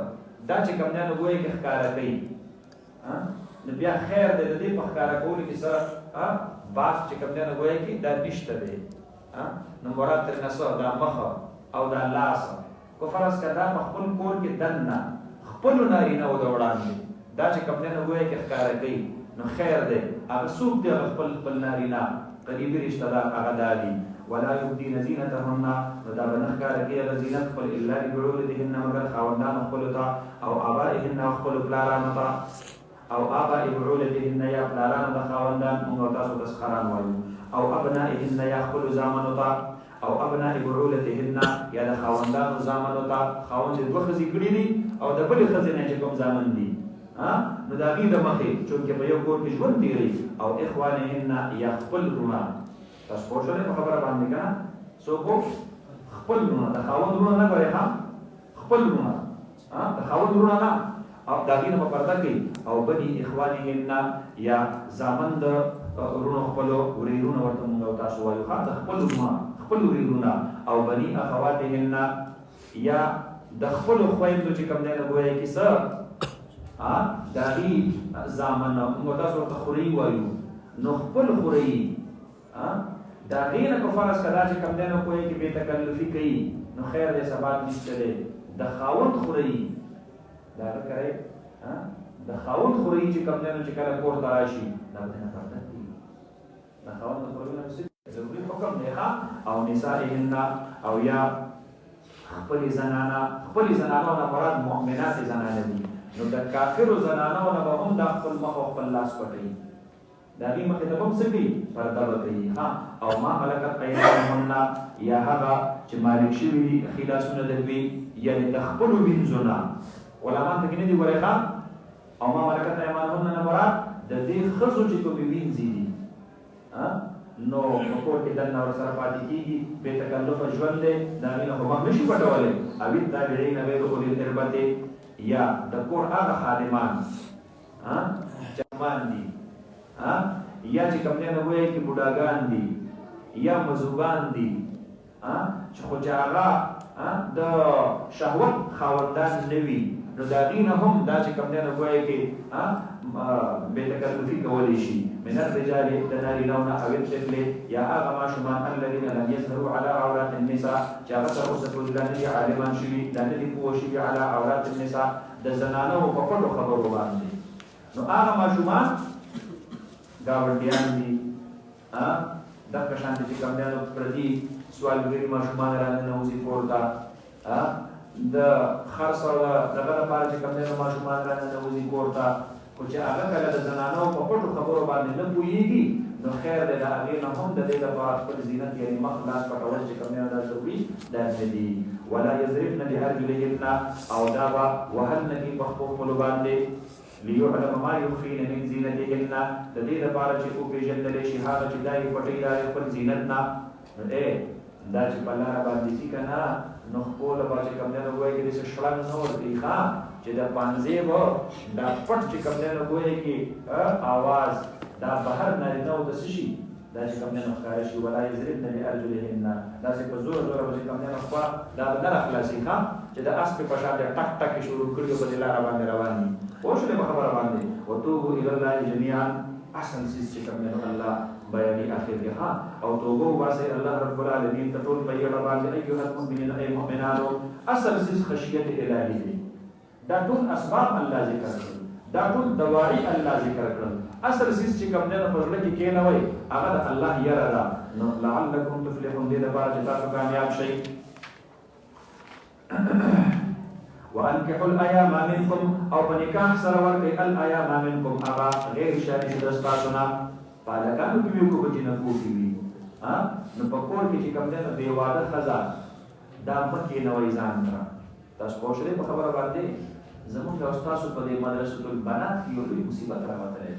دا چې کوم دی نو ګویا کې ښکاره کوي نو بیا خیر دی د دې په ښکاره کولو کې سره باس چې کوم دی نو ګویا کې دا نشته دی نو مراد ترېنه څه دا مخه او دا لاس کو فرض کا دا په خپل کور کې دننه خپلو نارینهو د وړاندې دا چې کوم دی نو ګویا کې ښکاره کوي نو خیر دی هغه څوک دی هغه خپل نارینه قریبي رشته دار هغه دا دي ولا يبدين زينتهن ودا بنخکار کې زینت خپل الا لبعولتهن مگر خاوندان خپل ته او ابائهن خپل پلارانو ته او اباء بعولتهن یا پلارانو د خاوندان موږ تاسو تسخران وایو او ابنائهن یا خپل زامنو ته او ابناء بعولتهن یا د خاوندانو زامنو ته خاوند دوه ښځې کړي دي او د بلې ښځې نه چې کوم زامن دي نو د هغې د مخې چونکې په یو کور کې ژوند تېروي او اخوانهن یا خپل وروڼه تاسو پوه شولې په خبره باندې که نه څوک خپل وروڼه د خاوند وروڼه نه ګورئ خپل وروڼه د خاوند وروڼه نه او د هغې نه په پرده کوي او بني اخوانهن یا زامن د وروڼو خپلو ورېرونه ورته مونږ او تاسو وایو د خپل وروڼه خپل ورېرونه او بني اخواتهن یا د خپلو خویندو چې کوم دی نه ګویا کې څه د هغې زامن مونږ تاسو ورته خورۍ وایو نو خپل خورۍ د هغې نه که فرض که دا چې کوم دی نو کوی کې بې تکلفي کوي نو خیر دی ثبات نشته دی د خاوند خورۍ د هغه کرئ د خاوند خورۍ چې کوم دی نو چې کله کور ته راشي دا به نه پرده کېږي د خاوند د خورۍ نه ضروري حکم دی او نسائهن او یا خپلې زنانو نه مراد مؤمناتې زنانه دي نو د کافرو زنانو نه به هم دا خپل مخ او خپل لاس پټوي د هغې مخې ته به هم څه کوي پرده به کوي او ما ملکت ایمانهن یا هغه چې مالک شوي دي ښي لاسونه د دوی یعنې د خپلو وینځو نه علما ته کې نه دي ګورئ او ما ملکت ایمانهن نه مراد د دې ښځو چې کومې وینځي دي نو په کور کې دننه ورسره پاتې کېږي بې تکلفه ژوند دی د هغې نه خو مخ نه شي پټولی او التابعین غیر اولي الاربة یا د کور هغه خادمان چمان دي یا چې کوم دی نو ګویا کې بوډاګان دي یا مزوګان دي چې خو چې هغه د شهوت خاوندان نه وي نو د هغې نه هم دا چې کوم دی نو ګویا کې بې تکلفي کولی شي من الرجال د نارینهو نه او الطفل یا هغه ماشومان الذین لم یظهروا علی عورات النساء چې هغه تر اوسه پورې دا نه دي عالمان شوي دا نه دي پوه شوي علی عورات النساء د زنانو په پټو خبرو باندې نو هغه ماشومان ګاونډیان دي دغه شان چې کوم دی نو پردي سوالګري ماشومان راننوځي کور ته د خرڅ او دغه لپاره چې کوم دی نو ماشومان راننوځي کور ته خو چې هغه کله د زنانو په پټو خبرو باندې نه پوهېږي نو خیر دی د هغې نه هم د دې لپاره خپل زینت یعنې مخ لاس پټول چې کوم دی نو دا ضروري دا نه دي ولا یضربن بأرجلهن او دا به وهل نه دي په خپلو باندې ليعلم ما يخفين من زينتهن د دې لپاره چې وپېژندلی شي هغه چې دا یې پټوي دا خپل زینت نه دا چې په لاره باندې ځي که نه نو خپله به چې کوم دی نو ګویا کې داسې شړنګ نه ورکوي ښه چې د پانځې به دا پټ چې کوم دی نو ګویا کې اواز دا بهر نارینه و د څه شي دا چې کوم دی نو ښکاره شي ولا یضربن بأرجلهن داسې په زوره زوره به چې کوم دی نو خوا دا به نه راخلاصي ښه چې د اسپې په شان دی ټک ټک یې شروع کړي په دې لاره باندې روان وي پوه شولې په خبره باندې وتوبوا الى الله جميعا اصل څیز چې کوم دی نو الله بیانې اخر کې ها او توبه وباسئ الله رب العالمین ته ټول په یوه باندې ایها المؤمنین ای مؤمنانو اصل څیز خشیت الهي دی دا ټول اسباب الله ذکر کړل دا ټول دواعي الله ذکر کړل اصل څیز چې کوم دی نو په زړه کې کېنوئ هغه د الله یره ده نو لعلکم تفلحون دې لپاره چې تاسو کامیاب شئ وانكحوا الايام منكم او بنکاح سره ورکړئ الايام منكم هغه غیر شادي شده ستاسو نه پالکانو کې وي کو چې نه کوټي وي نو په کور کې چې کوم دی نو بې واده ښځه دا مه کېنوئ ځان سره تاسو پوه شولې په خبره باندې زموږ او ستاسو په دې مدرسة البنات کې یو لوی مصیبت راوتلی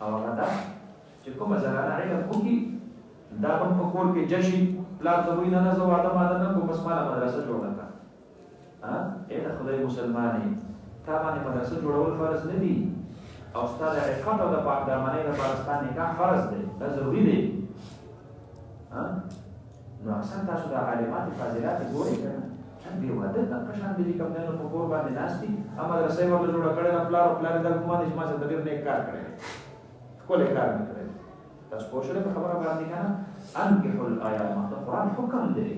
او هغه دا چې کومه زنانه علم وکړي دا به په کور کې جشي پلار ته وایي نه نه زه واده ماده نه کوم بس ماله مدرسه جوړه کړه ای د خدای مسلمانې تا باندې مدرسه جوړول فرض نه دي او ستا د عفت او د پاک دامنۍ لپاره ستا نکاح فرض دی دا ضروري دی نو اکثر تاسو د عالماتې فاضلاتې ګورئ که نه بې واده دغه شان دي چې کوم دی نو په کور باندې ناست دي مدرسه یې ورته جوړه کړې ده پلار او پلار یې دا ګمان دی چې ما سره د ډېر نیک کار کړی دی ښکلی کار مې کړی دی تاسو پوه شولې په خبره باندې که نه انکحوا الایام د قرآن حکم دی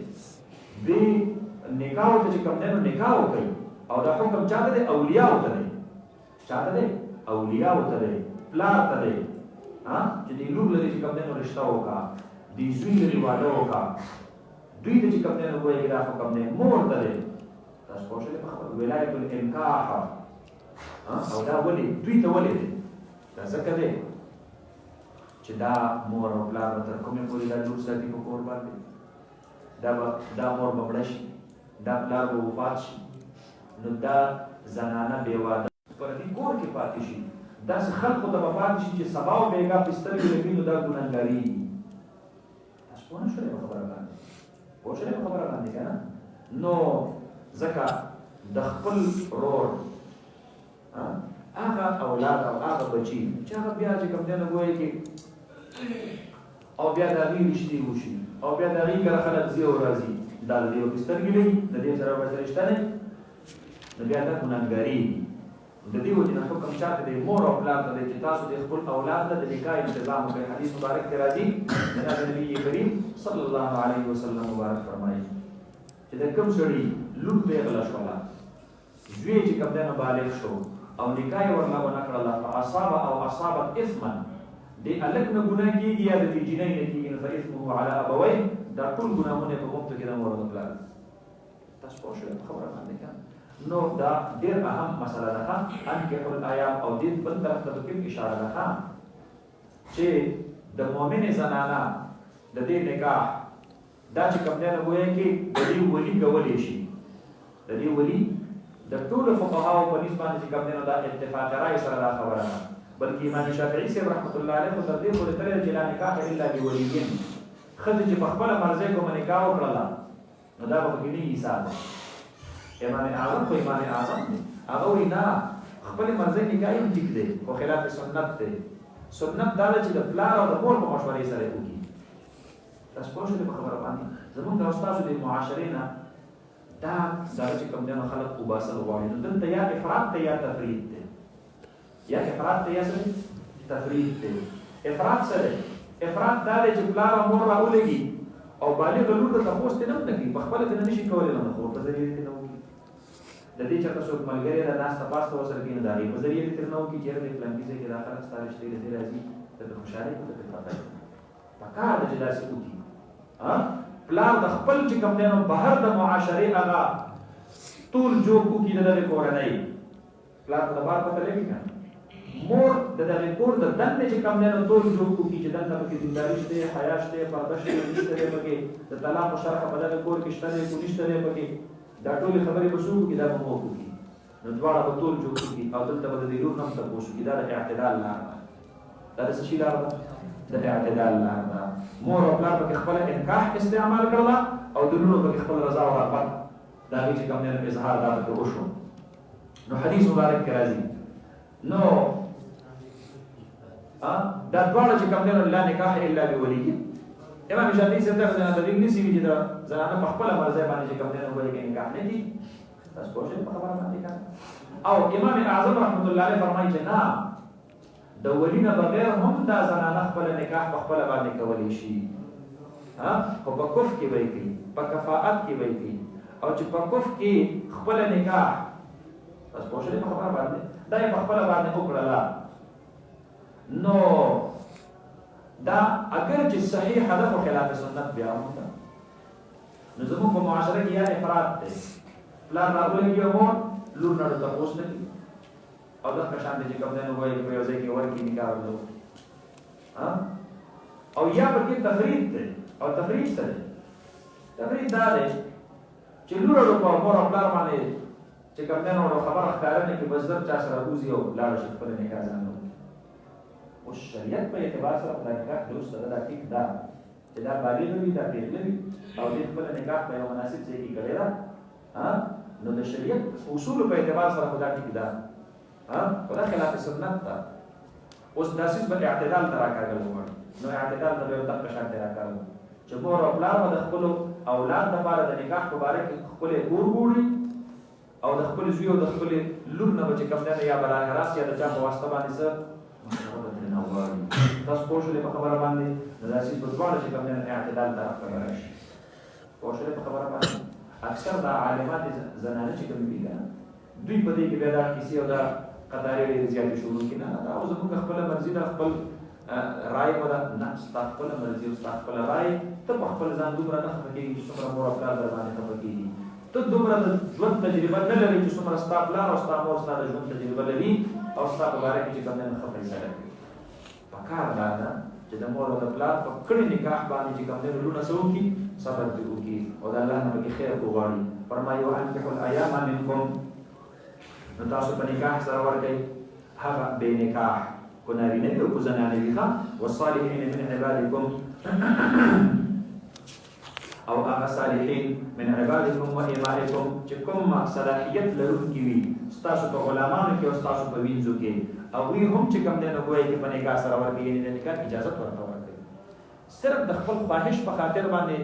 بې نکاح ته چې کوم دی نو نکاح وکړي او دا حکم چاته دی اولیاءو ته دی چاته دی اولیاءو ته دی پلار ته دی چې دې لور لري چې کوم دی نو رشته وکړه دې زوی لري واده وکړه دوی ته چې کوم دی نو ګویا کې دا حکم دی مور ته دی تاسو پوه شولې په خبره ولایت الانکاح او دا ولې دوی ته ولې دی دا ځکه دی چې دا مور او پلار به تر کومې پورې دا لور ساتي په کور باندې دا مور به مړه شي دا پلار به وفات شي نو دا زنانه بې واده پر دې کور کې پاتې شي داسې خلکو ته به پاتې شي چې سبا او بېګا په سترګې لګوي نو دا ګنهګاري تاسو پوه نه شولې په خبره باندې پوه شولې په خبره باندې که نه نو ځکه د خپل رور هغه اولاد او هغه بچي چې هغه بیا چې کوم دی نو ګویا کې او بیا د هغې رشتې وشي او بیا د هغې کره خلک ځي او راځي دا د دې ورته سترګې لګي د دې سره ورته رشته نه نو بیا دا ګنهګاري د دې وجې نه حکم چاته دی مور او پلار ته دی چې تاسو د خپل اولاد ته د نکاح انتظام وکړئ حدیث مبارک کې راځي جناب نبي کریم صلی الله علیه وسلم مبارک فرمایي چې د کوم سړي لور پیغله شوله زوی چې کوم دی نو بالغ شو او نکاح یې ورله ونه کړله فاصاب او اصابت اثما دې هلک نه ګناه کېږي یا د دې جینۍ نه کېږي نو فاثمه علی ابویه دا ټول ګناهونه په موږ ته کې د مور او پلار تاسو پوه شولې په خبره باندې که نو دا ډېر اهم مسله ده انکحوا الایام او دې بل طرف ته کوم اشاره ده چې د مؤمنې زنانه د دې نکاح دا چې کوم دی نو ګویا کې د دې ولي کولی شي د دې ولي د ټولو فقهاو په نسبت باندې چې کوم دی نو دا اتفاق رای سره دا خبره ده بلکې امام شافعي صاحب رحمت الله علیه خو تر دې پورې تللی چې لا نکاح الا بولیین ښځې چې په خپله مرضۍ کومه نکاح وکړله نو دا به پکې نه حساب امام اعظم خو امام اعظم دی هغه وایي نه خپلې مرضۍ نکاح هم ټیک دی خو خلاف سنت دی سنت دا ده چې د پلار او د مور په مشورې سره وکړي تاسو پوه شولې په خبره باندې زموږ د استاسو د معاشرې نه دا چې کوم دی نو خلک وباسل غواړي نو دلته یا افراط دی یا تفرید دی یا افراط دی یا څه تفرید دی افراط څه دی افراط دا دی چې پلار او مور راولګي او بالغ لور ته تپوس ته نه کوي په خپله ته نه شي کولی نو خور په ذریعې ته نه وکړي د دې چېرته څوک ملګری ده ناسته پاسته ورسره کوي نو د هغې په ذریعې دې ترې نه وکړي چېرې د فلانکي ځای کې دا خلک ستا رشتې د دې راځي ته د خوشحالۍ په ته پرته پکار د چې داسې وکړي پلار د خپل چې کوم دی نو بهر د معاشرې هغه ټول جوړ وکړي د دغې کورنۍ پلار ته د بار پته لګي که مور د دغې کور د دندې چې کوم دی نو ټول جوړ وکړي چې دلته پکې دینداري شته حیا شته پرده شته نشته دی پکې د طلاق شرحه په دغې کور کې شته دی خو نشته دی پکې دا ټولې خبرې به څوک وکړي دا به مور وکړي نو دواړه به ټول جوړ وکړي او دلته به د دې لور هم تپوس وکړي دا د اعتدال لار ده دا د څه شي لار ده د اعتدال لار ده مور او پلار پکې خپله انکاح استعمال کړله او د لورو پکې خپل رضا او رغبت د هغې چې کوم دی نو اظهار دا پکې وشو نو حدیث مبارک کې راځي نو دا دواړه چې کوم دی نو لا نکاح الا بولي امام شافعي صاحب دا دلیل نیسي چې دا زنانه په خپله مرضۍ باندې چې کوم دی نو وایي کې نکاح نه کېږي تاسو پوه شئ په خبره باندې که او امام اعظم رحمت الله علیه فرمایي چې نه د ولي نه بغیر هم دا زنانه خپله نکاح په خپله باندې کولی شي خو په کف کې به یې کوي په کفاءت کې به یې کوي او چې په کف کې خپله نکاح تاسو پوه شئ په خبره باندې دا یې په خپله باندې وکړله نو دا اگر چې صحیحه ده خو خلاف سنت بیا هم ده نو زموږ په معاشره کې یا افراط دی پلار راولګي مور لور نه تپوس نه کوي او دغه شان دی چې کوم دی نو وایي په یو ځای کې ورکړي نکاح ورلو او یا پکې تفرید دی او تفرید څه دی تفرید دا دی چې لور په مور او پلار باندې چې کوم دی نو خبره ښکاره نه کړي بس در چا سره ووځي او لاړ شي خپله نکاح ځان نه اوس شریعت په اعتبار سره په نکاح درسته ده دا ټیک ده چې دا بالغ وي دا پیغله وي او دې خپله نکاح په یو مناسب ځای کې کړې ده نو د شریعت اصولو په اعتبار سره خو دا ټیک ده خو دا خلاف سنت ده اوس داسې به اعتدال ته راکاږل غواړي نو اعتدال ته به یو دقه شان دی راکاږل چې مور او پلار به د خپلو اولاد دپاره د نکاح په باره کې خپلې کور ګوري او د خپل زوی او د خپلې لور نه به چې کوم دی یا به راهراست یا د چا په واسطه باندې څه تاسو پوه شولې په خبره باندې نو داسې په دواړه چې کوم دی اعتدال طرف ته به راشي پوه شولې په خبره باندې اکثر دا عالمات زنانه چې کومې دي که نه دوی په دې کې بیا دا کیسې او دا قطارې ډېرې زیاتې شروع کړي نه دا اوس زموږ خپله مرضي ده خپل رایې به ده نه ستا خپله مرضي او ستا خپله رایې ته په خپل ځان دومره نه خفه کېږي چې څومره مور او پلار در باندې خفه کېږي ته دومره د ژوند تجربه نه لري چې څومره ستا پلار او ستا مور ستا د ژوند تجربه لري او ستا په باره کې چې کوم دی نو ښه فیصله کوي پکار دا ده چې د مور او د پلار په کړي نکاح باندې چې کوم دی نو لونه څه وکړي صبر پرې وکړي او د الله نه پکې خیر وغواړي فرمایي وانکحوا الایام منکم نو تاسو په نکاح سره ورکئ هغه بې نکاح کو نارینه وي او کو زنانه وي ښه والصالحین من عبادکم او هغه صالحین من عبادکم و امائکم چې کوم صلاحیت لرونکي وي ستاسو په غلامانو کې او ستاسو په وینځو کې هغوی هم چې کوم دی نو ګویا کې په نکاح سره ورکوي یعنې د نکاح اجازت ورته ورکوي صرف د خپل خواهش په خاطر باندې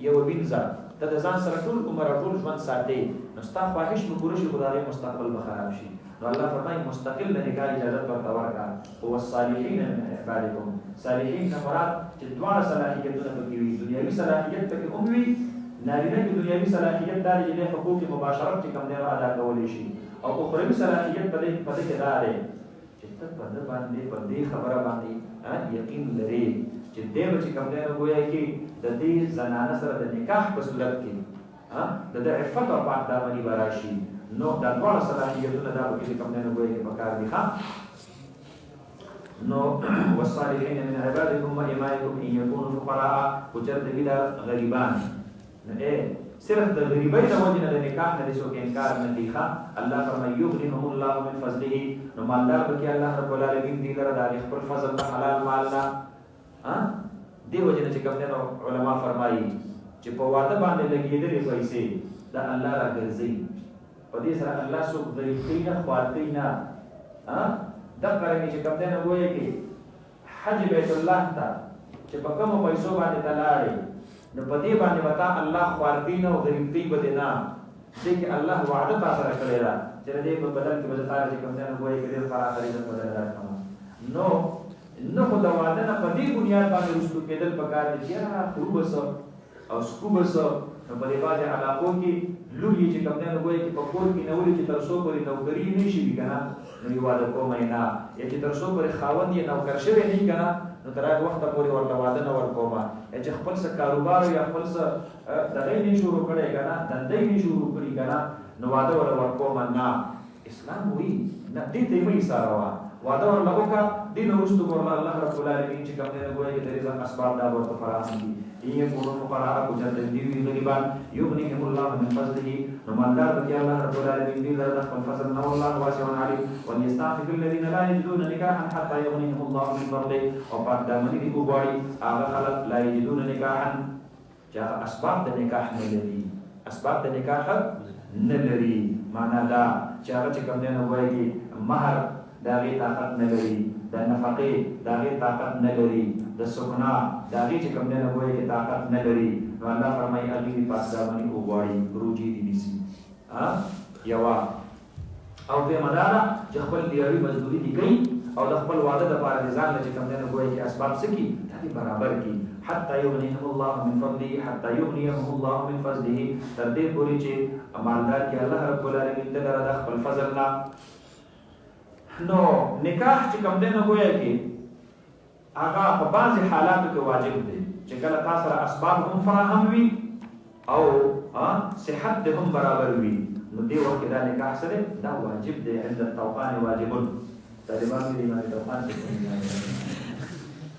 یو وینځه ته د ځان سره ټول عمر او ټول ژوند ساتې نو ستا خواهش به پوره شي خو د هغې مستقبل به خراب شي نو الله فرمایي مستقل د نکاح اجازت ورته ورکړه هو الصالحین من عبادکم صالحین نه مراد چې دواړه صلاحیتونه پکې وي دنیوي صلاحیت پکې هم وي نارینه کې دنیوي صلاحیت دا دی چې د حقوق مباشرت چې کوم دی ادا کولی شي او اخروي صلاحیت په دې کې دا دی چې ته په ده باندې په دې خبره باندې یقین لرې چې دی به چې کوم دی نو ګویا کې د دې زنانه سره د نکاح په صورت کې د ده عفت او پاک دامني به راشي نو دا دواړه صلاحیتونه دا به چې کوم دی نو ګویا کې پکار دي نو والصالحین من عبادکم و امائکم ان یکونوا فقراء وچرته وي دا غریبان نو صرف د غریبۍ د وجې نه د نکاح نه دې څوک انکار نه کوي الله فرمایي یغنیهم الله من فضله نو مالدار به کړي الله رب العالمین دې لره د هغې خپل فضل د حلال مال نه دې وجې نه چې کوم دی نو علما فرمایي چې په واده باندې لګېدلې پیسې د الله راګرځوي په دې سره الله څوک ضعیف کوي نه خوار کوي نه دغه رنګې چې کوم دی نو ګویا کې حج بیت الله ته چې په کومو پیسو باندې ته لاړې نو په دې باندې به تا الله خوارګۍ نه او غریبۍ به دې نه دې کې الله وعده تا سره کړې ده چې د دې په بدل کې به زه تا چې کوم دی نو ګویا کې ډېر پراخه رزق به درله درکړم نو خو د واده نه په دې بنیاد باندې رسلو کېدل پکار دي چې یاره خرو به څه او سکو به څه نو په دې بعضې علاقو کې لور یې چې کوم دی نو ګویا کې په کور کې نه ولي چې تر څو پورې نوکري نه شي وي که نه نو یې واده کومی نه یا چې تر څو پورې خاوند یې نوکر شوی نه وي که نه نو تر هغه وخته پورې ورته واده نه ورکوم چې خپل څه کاروبار یا خپل څه دغه نه شروع کړي کنه دندې نه شروع کړي کنه نو واده ورکوم نه اسلام وی نه دې ته مې ساروا واده ورلوکا دین ورستو ورلا الله رب العالمین چې کوم نه ګوي چې رزق اسباب دا ورته فراهم دي یې کورو فقراء کو جن دې وی غریبان یغنیهم الله من فضله نو مالدار دې الله رب العالمین دې له خپل فضل نو الله واسع علیم وليستعفف الذين لا يجدون نکاحا حتى يغنيهم الله من فضله او پاک دامن دې وګوري هغه خلک لا يجدون نکاحا چې اسباب د نکاح نه لري اسباب د نکاح نه لري معنا دا چې هغه چې کوم نه وایي مہر داغی طاقت نلری دا نفقی داغی طاقت نلری دا سکنا داغی چې کوم نه وایي چې طاقت نلری نو الله فرمایي هغه پاس دامن وګوري روجي دي نسی یوا او به مدارا چې خپل دیوی مزدوری دي کوي او د خپل واده د پاره ځان چې کوم نه وایي چې اسباب سکی دې برابر کی حتى يغنيهم الله من فضله حتى يغنيهم الله من فضله تر دې پورې چې مالدار کې الله رب العالمین دغه د خپل فضل نه نو نکاح چې کوم دی نو ګویا کې هغه په بعضې حالاتو کې واجب دی چې کله تا سره اسباب هم فراهم وي او صحت دې هم برابر وي نو دې وخت کې دا نکاح سره دا واجب دی عند التوقان واجبون طالبان دې باندې توقان څه کوي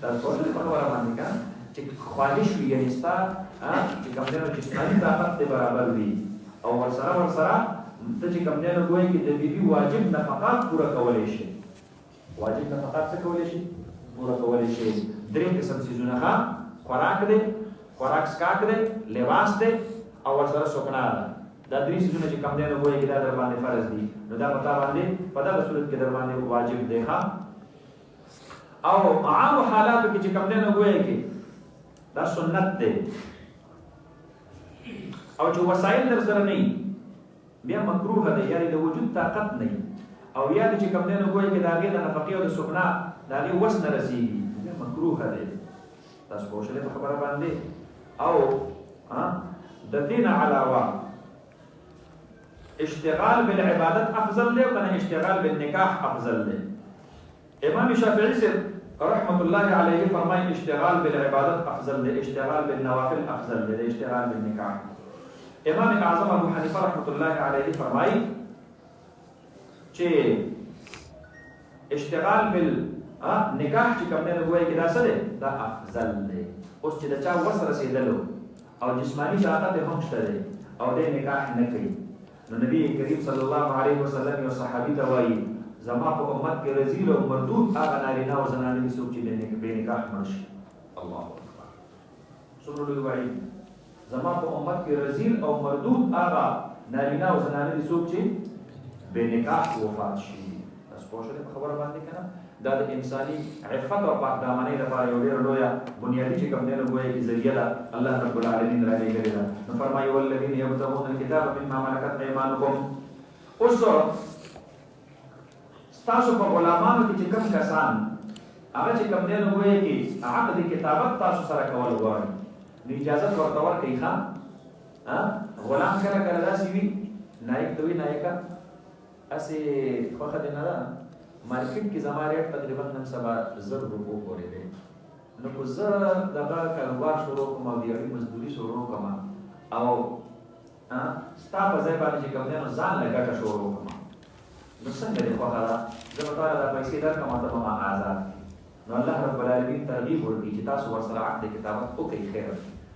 تاسو ولې په اړه باندې کا چې خواهش وي یعنی ستا چې کوم دی نو جسماني طاقت دې برابر وي او ورسره ته چې کوم نه ګوي کې د بیبي واجب نفقات پوره کولای شي واجب نفقات څه کولای شي پوره کولای شي درې قسم سيزونه ښه خوراک دې خوراک سکاک دې لباس دې او ورسره سکنا دا درې سيزونه چې کوم نه ګوي کې دا در باندې فرض دي نو دا پتا باندې په دا صورت کې در باندې واجب دی ښه او عام حالاتو کې چې کوم نه ګوي کې دا سنت دی او چې وسایل در سره نه بیا مکروه ده یعنی د وجود طاقت نه او یا چې کوم نه ګوي کې دا غي د نفقې او د سکنا دا غي وس نه رسیږي بیا مکروه ده تاسو په شله خبره باندې او د دین علاوه اشتغال بالعبادت افضل دی او اشتغال بالنکاح افضل دی امام شافعی سے رحمت الله علیه فرمایي اشتغال بالعبادت افضل دی اشتغال بالنوافل افضل دی اشتغال بالنکاح امام اعظم ابو حنیفه رحمت الله علیه فرمایي چې اشتغال بال نکاح چې کوم نه وایي کې دا څه دی دا افضل دی اوس چې دا چا وسره رسیدلو او جسمانی طاقت هم شته دی او د نکاح نه کوي نو نبی کریم صلی الله علیه وسلم یو صحابي ته وایي زما په امت کې رزیل او مردود هغه نارینه او زنانه دي څوک چې د نکاح مرشي الله اکبر څومره لوی وایي زما په امت کې رزیل او مردود هغه نارینه او زنانه دي څوک چې بے نکاح وفات شي تاسو پوه شئ په خبره باندې کنه دا د انساني عفت او پاک دامنۍ لپاره یو ډېر لویه بنیادي چې کوم دی نو ګویا کې ذریعه ده الله رب العالمین را لېږلې ده نو فرمایي والذین یبتغون الکتاب مما ملکت ایمانکم اوس ستاسو په غلامانو کې چې کوم کسان هغه چې کوم دی نو ګویا کې عقد کتابت تاسو سره کول غواړي نو اجازه ورته ورکړئ ښه غلام کله کله داسې وي نایک ته وي نایکه اسې خوښه دې نه ده مارکیټ کې زما ریټ تقریبا نن سبا 1000 روپو پورې دی نو که زه دغه کاروبار شروع کوم او د یوې مزدوري شروع کوم او ستا په ځای باندې چې کوم دی نو ځان له ګټه شروع کوم نو څنګه دې خوښه ده زه به تاله دا پیسې درکړم او ته به ما آزاد نو الله رب العالمین ترغیب ورکړي چې تاسو ورسره عقد کتابت وکړئ خیر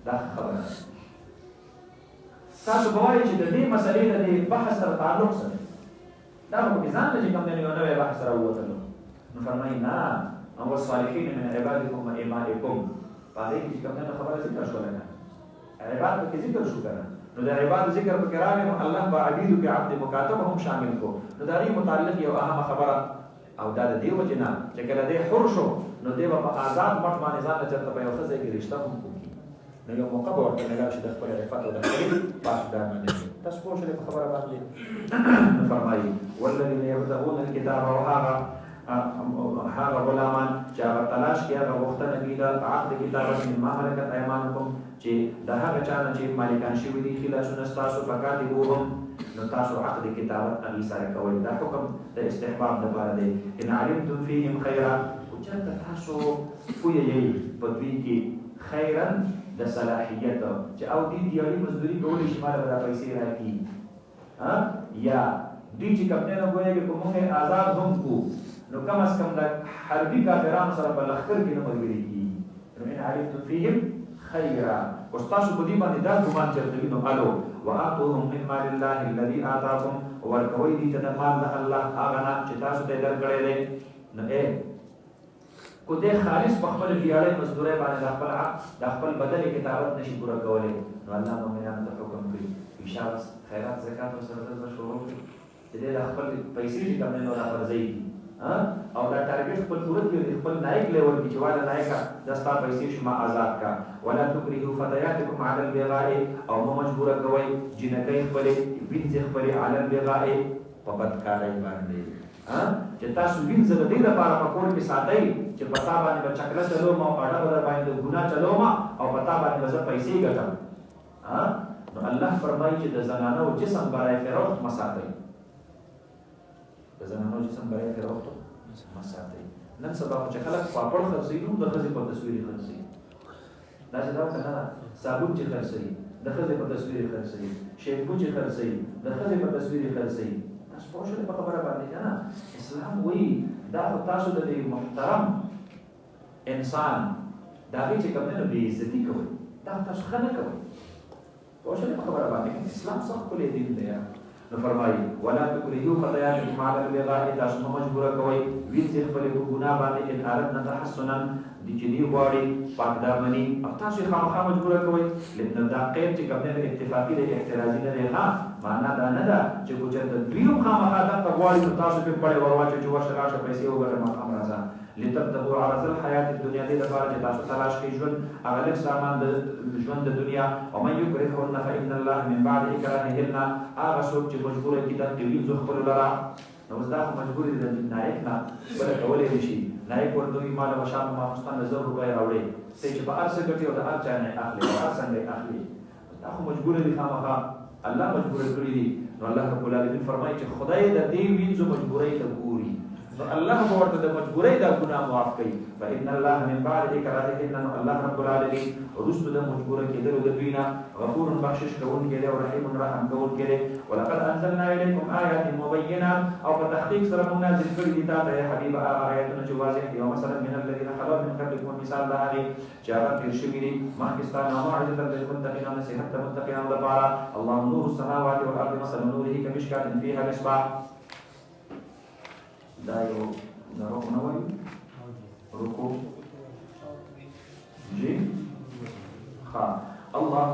دا خبره ده تاسو به وایئ چې د دې مسلې د دې بحث سره تعلق څه دی دا به په ځان له چې کوم دی یو نوی بحث راووتلو نو فرمایي نه او الصالحین من عبادکم و ایمائکم په هغې کې چې کوم دی نو خبره ذکر شوله ده عباد پکې ذکر شو که نه نو د عباد ذکر پکې راغی نو الله به عبیدو کې عبد مکاتب هم شامل کو نو د هغې متعلق یو اهمه خبره او دا د دې وجې نه چې کله دی حر شو نو دی به په آزاد مټ باندې ځان له چېرته په یو ښه ځای کې رشته هم وکړي نو یو موقع به ورته میلاو شي د خپل عفت او د خپل پاسدار باندې تاسو پوه شئ په خبره باندې فرمایي والذین یبتغون الکتاب او هغه غلامان چې هغه تلاش کوي هغه غوښتنه کوي د عقد کتابت مما ملکت ایمانکم چې د هغه چا نه چې مالکان شوي دي خلاسونه ستاسو فکاتبوهم نو تاسو عقد کتابت هغې سره کوئ دا حکم د استحباب دپاره دی ان علمتم فیهم خیرا چېرته تاسو پوهیږئ په دوی کې خیرا د صلاحیت چې او دې دیالي مزدوري کولی شي ماله به دا پیسې راکړي یا دوی چې کوم دی نو ګویا که موږ آزاد هم کو نو کم از کم د حربي کافرانو سره په لښکر کې نه ملګري کېږي نو ان علمتم فیهم خیرا اوس تاسو په دې باندې دا ګمان چېرته وي نو الو وآتوهم من مال الله الذي آتاكم ورکوئ دې ته د مال د الله هغه نه چې تاسو ته یې درکړی دی نو کو دې خالص په خپل دیاړۍ مزدورۍ باندې د خپل بدنې کتابت نشي پوره کولی نو الله مؤمنانو ته حکم کوي اشاره خیرات زکات ورسره دلته شروع کړي چې دې د خپل پیسې چې کوم دی نو راپرځوي او دا ټارګټ خپل پوره کړي خپل نایک لیول کې چې والا نایکا د ستا پیسې شما آزاد کا ولا تکرهوا فتياتكم على البغاء او مجبور کوي جنکۍ خپلې وینځې خپلې على البغاء په بدکارۍ باندې چې تاسو وینځه د دې لپاره په کور کې ساتئ چې پتا باندې به چکله چلوم او اډه به باندې ګناه چلوم او پتا باندې به پیسې ګټم نو الله فرمایي چې د زنانو جسم برای فروخت مساتئ د زنانو جسم برای فروخت مساتئ نن سبا چې خلک پاپړ خرڅوي نو د ښځې په تصویر خرڅوي دا چې دا کنه صابون چې خرڅوي د ښځې په تصویر خرڅوي شیمپو چې خرڅوي د ښځې په تصویر خرڅوي تاسو پوه شئ په خبره باندې کنه اسلام وایي دا تاسو د محترم انسان دا چې کوم نه بې عزتي کوي دا تاسو ښه نه کوئ پوه شئ په خبره باندې اسلام څه ښکلی دین دی نو فرمایي ولا تکرهوا فتياتكم على البغاء تاسو مه مجبوره کوئ وینځې خپلې په ګناه باندې ان اردنا تحسنا چې دی غواړي پاک دامني او تاسو یې خامخا مجبوره کوئ لکه دا قید چې کوم دی اتفاقي دی احترازي نه دی معنا دا نه ده چې کو چېرته دوی هم خامخا دلته غواړي نو تاسو پرې پړې ور واچوئ چې ورشه راشه پیسې وګټه ماښام راځه لتبتغوا عرض الحیات الدنیا دې لپاره چې تاسو تلاش کړئ ژوند هغه لږ سامان د ژوند د دنیا ومن یکرههن فإن الله من بعد إکراههن هغه څوک چې مجبوره کړي دغې وینځو خپلو لره نو اوس دا خو مجبوري د نایک نه بله کولی نه شي نایک ورته وایي ما له شام ماخوستن له 1000 روپۍ راوړې ته چې په هر څه ګټي او د هر چا نه اخلي او هر څنګه یې اخلي دا خو مجبوره دي خامخا الله مجبوره کړي دي نو الله رب العالمین فرمایي چې خدای د دې وینځو مجبورۍ ته ګوري نو الله به ورته د مجبورۍ دا ګناه معاف کوي فإن الله من بعد إکراههن نو الله رب العالمین وروسته د مجبوره کېدلو د دوی نه غفور بخشش کوونکی دی او رحیم رحم کوونکی دی ولقد انزلنا الیکم آیات مبینات او په تحقیق سره موږ نازل کړي دي تا ته حبیب هغه آیاتونه چې واضح دي او مثلا من الذین خلوا من قبلکم مثال د هغې چې هغه تېر شوي دي مخکې ستا نه موعظة للمتقین او نصیحت د متقینانو لپاره الله نور السماوات والارض مثل نوره کمشکاة فیها مصباح دا یو رکو نه وایي رکو جی ها الله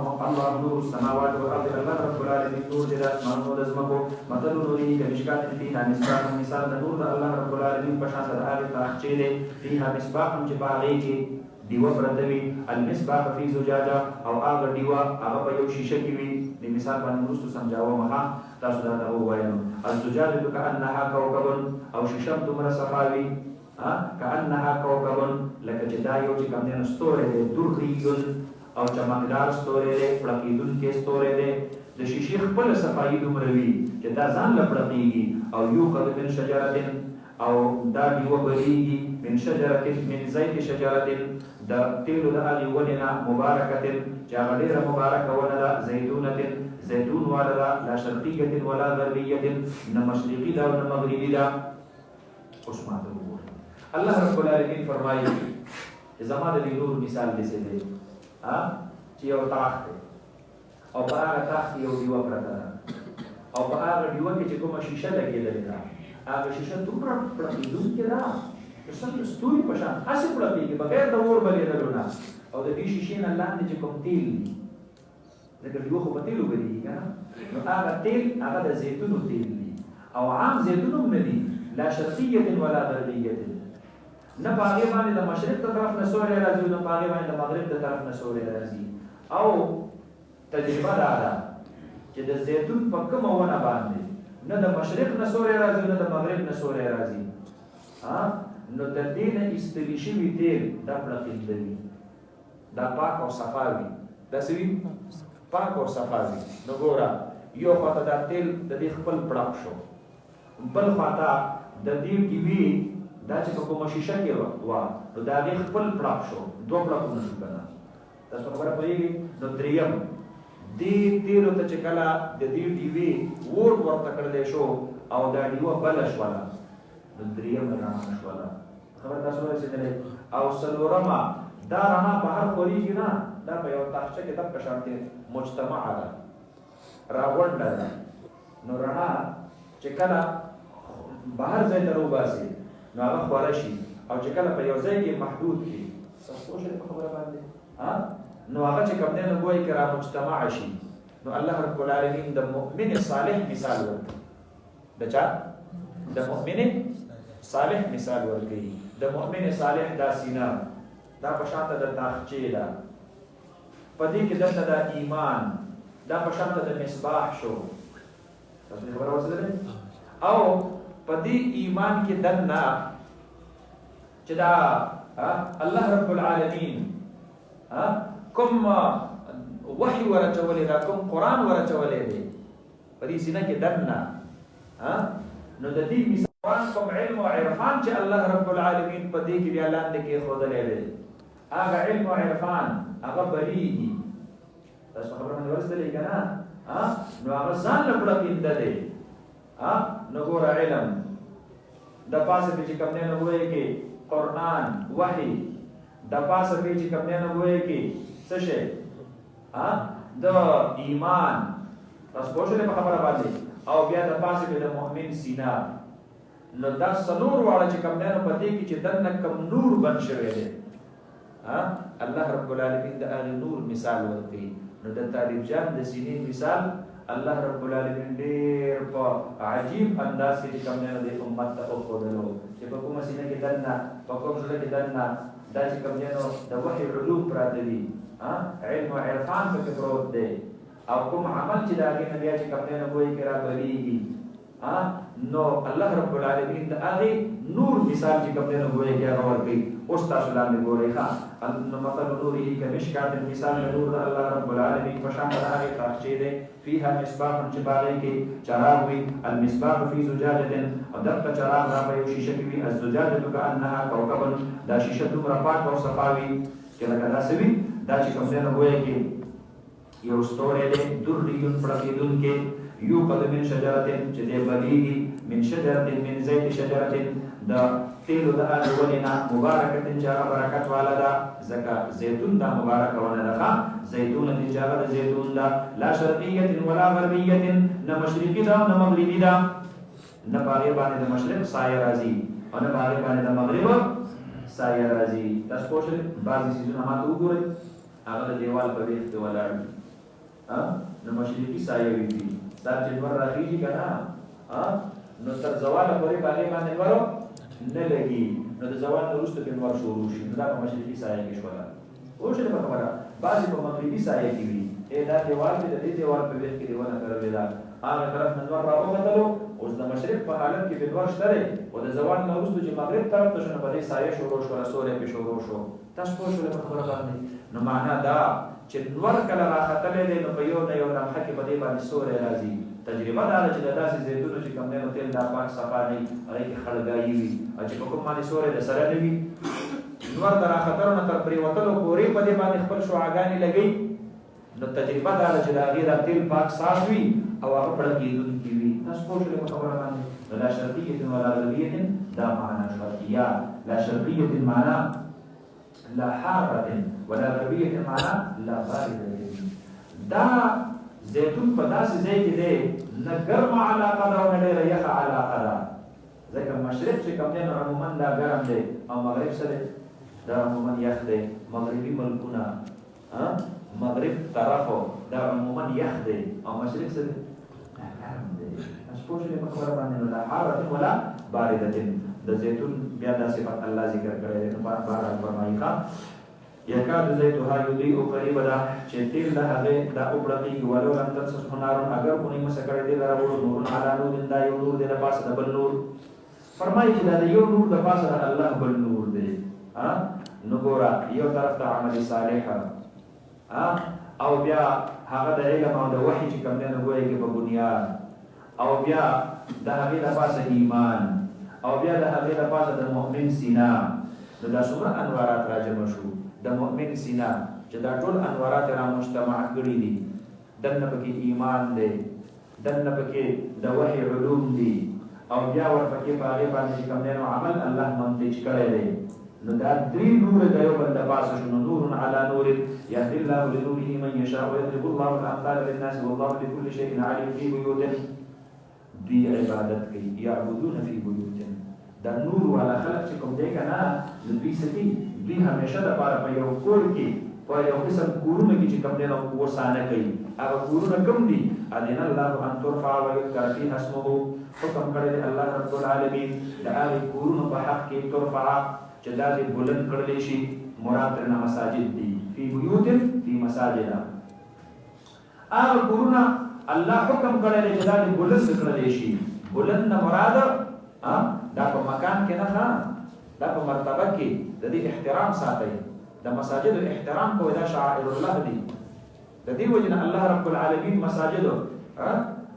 نور السماوات والارض الله رب العالمین نور دې د اسمانونو د ځمکو مثل نوره کمشکاة فیها مصباح مثال د نور د الله رب العالمین په شان د هغې تاخچې دی فیها مصباح چې په هغې کې ډیوه پرته وي المصباح فی زجاجه او هغه ډیوه هغه په یو شیشه کې وي د مثال باندې وروستو سمجاوم تاسو دا ته ووایم الزجاجة كأنها كوكب او شیشه دومره صفا وي كأنها كوكب لکه چې دا یو چې کوم دی نو ستوری دی دري او چمکدار ستوری دی پړقېدونکی ستوری دی د شیشې خپله صفایي دومره وي چې دا ځان له پړقېږي او یوقد من شجرة او دا ډیوه بلیږي من شجرة من زیت شجرة د تیلو د هغې ونې نه مبارکة چې هغه ډېره مبارکه ونه ده زیتونة زیتون والا ده لا شرقیة ولا غربیة نه مشرقي ده او نه مغربي ده اوس ماته وګوره الله رب العالمین فرمایي چې زما د دې نور مثال داسې دی چې یو تاخ دی او په هغه تاخ کې یو ډیوه پرته ده او په هغه ډیوه کې چې کومه شیشه لګېدلې ده هغه شیشه دومره پړقېدونکې ده د ستوري په شان هسې پړقېږي بغیر د اور بلېدلو نه او د دې شیشې نه لاندې چې کوم تیل دي ځکه ډیوه خو په تیلو بلېږي که نه نو هغه تیل هغه د زیتونو تیل دي او عام زیتون هم نه دي لا شرقیة ولا غربیة نه په هغې باندې د مشرق د طرف نه سوری راځي او نه په هغې باندې د مغرب د طرف نه سوری راځي او تجربه دا ده چې د زیتون په کومه ونه باندې نه د مشرق نه سوری راځي نه د مغرب نه سوری راځي نو د دې نه ایستلي شوي تیل دا پړقېدلی وي دا پاک او صفا وي داسې وي پاک او صفا وي نو ګوره یو خواته دا تیل د دې خپل پړق شو بل خواته د دې ډیوې دا چې په کومه شیشه کې وه نو د هغې خپل پړق شو، دوه پړقونه شو که نه. تاسو په خبره پوهېږئ؟ نو درېیم دې تیلو ته چې کله د دې ډیوې اور ورته کړلی شو او دا ډیوه بله شوله نو درېیمه رڼا شوله. خبره تاسو ورسېدلی. او څلورمه دا رڼا بهر خورېږي نه، دا په یوه تاخچه کې دقه شانتې مجتمعه ده، راغونډه ده. نو رڼا چې کله بهر ځای ته راوباسي نو هغه خوره شي، او چې کله په یو ځای کې محدود کړي، تاسو پوه شئ په خبره باندې؟ نو هغه چې کوم دی نو ګویا کې را مجتمع شي. نو الله رب العالمین د مؤمن صالح مثال ورکوي. د چا؟ د مؤمن صالح مثال ورکوي. د مؤمن صالح دا سینه دا په شانته د تاخچې ده، په دې کې دلته دا ایمان دا په شانته د مصباح شو. تاسو خبره ورسېدلې؟ او په دې ایمان کې دننه چې دا الله رب العالمین کوم وحی ورچولې ده، کوم قرآن ورچولې دی په دې سینه کې دننه، نو د دې مثال کوم علم او عرفان چې الله رب العالمین په دې کې بیا لاندې کېښودلی دی، هغه علم او عرفان هغه بلیږي. تاسو خبره باندې ورسېدلې که نه؟ نو هغه ځان له پړقېنده دی. نو ګوره علم د پاسه پې چې کوم دی نو ګویا کې قرآن وحی، د پاسه پې چې کوم دی نو ګویا کې څه شی د ایمان. تاسو پوه شولې په خبره باندې؟ او بیا د پاسه پې د مؤمن سینه. نو دا څلور واړه چې کوم دی نو په دې کې چې دننه کوم نور بند شوی دی، الله رب العالمین د هغې نور مثال ورکوي. نو د طالب جان د سینې مثال الله رب العالمین ډېر په عجیب انداز کې چې کوم دی نو د امت ته وښودلو چې په کومه سینه کې دننه، په کوم زړه کې دننه دا چې کوم دی نو د وحي علوم پراته دي، علم او عرفان پکې پروت دی، او کوم عمل چې د هغې نه بیا چې کوم دی نو ګویا کې رابلیږي. نو الله رب العالمین د هغې نور مثال چې کوم دی نو ګویا کې هغه ورکوي. اوس تاسو لاندې ګورئ نو مثل نوره کمشکات، مثال د نور د الله رب العالمین په شان د هغې تاخچې دی فیها مصباح چې په هغې کې چراغ وي، المصباح فی زجاجة، او دغه چراغ را په یو شیشه کې وي، الزجاجة کأنها کوكب، دا شیشه دومره پاک او صفا وي چې لکه داسې وي دا چې کوم دی نو ګویا کې یو ستوری دی دري پړقېدونکی، یوقد من شجرة چې دی بلیږي، من شجرة من زیت شجرة د تیلو د هغې ونې نه مبارکة چې هغه برکت والا ده، ځکه زیتون دا مبارکه ونه ده، زیتونه دي چې هغه د زیتون ده، لا شرقیة ولا غربیة، نه مشرقي ده نه مغربي ده، نه په هغې باندې د مشرق سایه راځي او نه په هغې باندې د مغرب سایه راځي. تاسو پوه شئ؟ بعضې څیزونه ما ته وګورئ، هغه د دیوال په ویښ کې ولاړ وي، نو مشرقي سایه وي، سر چې لمر راخېږي که نه نو تر زواله پورې په هغې باندې لمر نه لګي، نو د زوال نه وروسته پرې لمر شروع شي، نو دا په مشرقي سایه کې شوله. پوه شولې په خبره؟ بعضې په مغربي سایه کې وي، دا دیوال دی د دې دیوال په ویښ کې دې ونه کرلې ده، هغه طرف نه لمر راوختلو، اوس د مشرق په حالت کې پرې لمر شته دی، او د زوال نه وروسته چې مغرب طرف ته شو نو په دې سایه شروع شوله، سوری پرې شروع شو. تاسو پوه شولې په خبره باندې؟ نو معنا دا چې لمر کله راختلی دی نو په یو نه یو لمحه کې په دې باندې سوری راځي. تجربه دا ده چې د داسې زیتونو چې کوم دی نو تیل دا پاک صفا نه وي، هغې کې خړګایي وي، او چې په کوم باندې سوری د سره نه وي، لمر د راختلو نه تر پرېوتلو پورې په دې باندې خپل شعاګانې لګوي، نو تجربه دا ده چې د هغې دا تیل پاک صاف وي او هغه پړقېدونکي وي. تاسو پوه شولې په خبره باندې؟ لا شرقیة ولا غربیة دا معنا شرقیه، لا شرقیة معنا لا حارة ولا غربیة معنا لا باردة. دا زیتون په داسې ځای کې دی نه ګرمه علاقه ده او نه ډېره یخه علاقه ده، ځکه مشرق چې کوم دی نو عموما دا ګرم دی او مغرب څه دی؟ دا عموما یخ دی. مغربي ملکونه مغرب طرفو دا عموما یخ دی او مشرق څه دی؟ دا ګرم دی. تاسو پوه شولې په خبره باندې؟ نو لا حارة ولا باردة. د زیتون بیا دا صفت الله ذکر کړی دی، نو بهرحال فرمایي یکاد زیتها یضیء قریبه ده چې تیل د هغې دا وپړقېږي، ولو لم تمسسه نار، اگر خو نه یې مسه کړی دې لره وړو نور علی نور، دا یو نور دی د پاسه د بل نور. فرمایي چې دا د یو نور د پاسه د الله بل نور دی. نو ګوره یو طرف ته عمل صالح او بیا هغه د علم او د وحي چې کوم دی نو ګویا کې په بنیاد، او بیا د هغې د پاسه ایمان، او بیا د هغې د پاسه د مؤمن سینه. نو دا څومره انوارات راجمع شو د مؤمن سینه چې دا ټول انوارات را مجتمع کړي دي. دنه پکې ایمان دی، دنه پکې د وحي علوم دي، او بیا ورپکې په هغې باندې چې کوم دی نو عمل الله منتج کړی دی. نو دا درې نور د یو بل د پاسه شو. نو نور علی نور یهدي الله لنوره من یشاء ویضرب الله الامثال للناس والله بكل شیء علیم. فی بیوت دوی عبادت کوي، یعبدون فی بیوت. دا نور والا خلق چې کوم دی که نه نو دوی څه کوي؟ دوی همیشه دپاره په یو کور کې په یو قسم کورونه کې چې کوم دی نو وسانه کوي. هغه کورونه کوم دي؟ اذن الله ان ترفع ویذکر فیها اسمه. حکم کړی دی الله رب العالمین د هغې کورونو په حق کې ترفع چې دا دې بلند کړلی شي. مراد ترنه مساجد دي. فی بیوت فی مساجد. هغه کورونه الله حکم کړی دی چې دا دې بلند کړلی شي. بلند نه مراد دا په مکان کې نه ښه، دا په مرتبه کې د دې احترام ساتئ. د مساجدو احترام کوئ، دا شعائر الله دي. د دې وجې نه الله رب العالمین مساجدو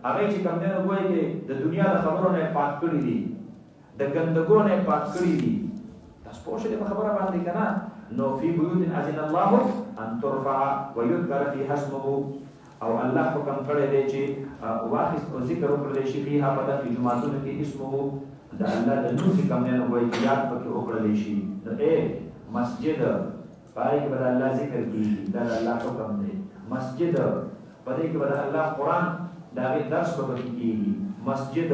هغې چې کوم دی نو ګویا کې د دنیا د خبرو نه یې پاک کړي دي، د ګندګو نه یې پاک کړي دي. تاسو پوه شئ په خبره باندې که نه؟ نو فی بیوت اذن الله ان ترفع ویذکر فیها اسمه. او الله حکم کړی دی چې واخیست او ذکر وکړلی شي فیها په دغې جوماتونو کې اسمه د الله د نوم چې کوم دی نو ګویا کې یاد پکې وکړلی شي. نو مسجد په هغې کې به د الله ذکر کېږي، دا د الله حکم دی. مسجد په دې کې به د الله قرآن د هغې درس به پکې کېږي. مسجد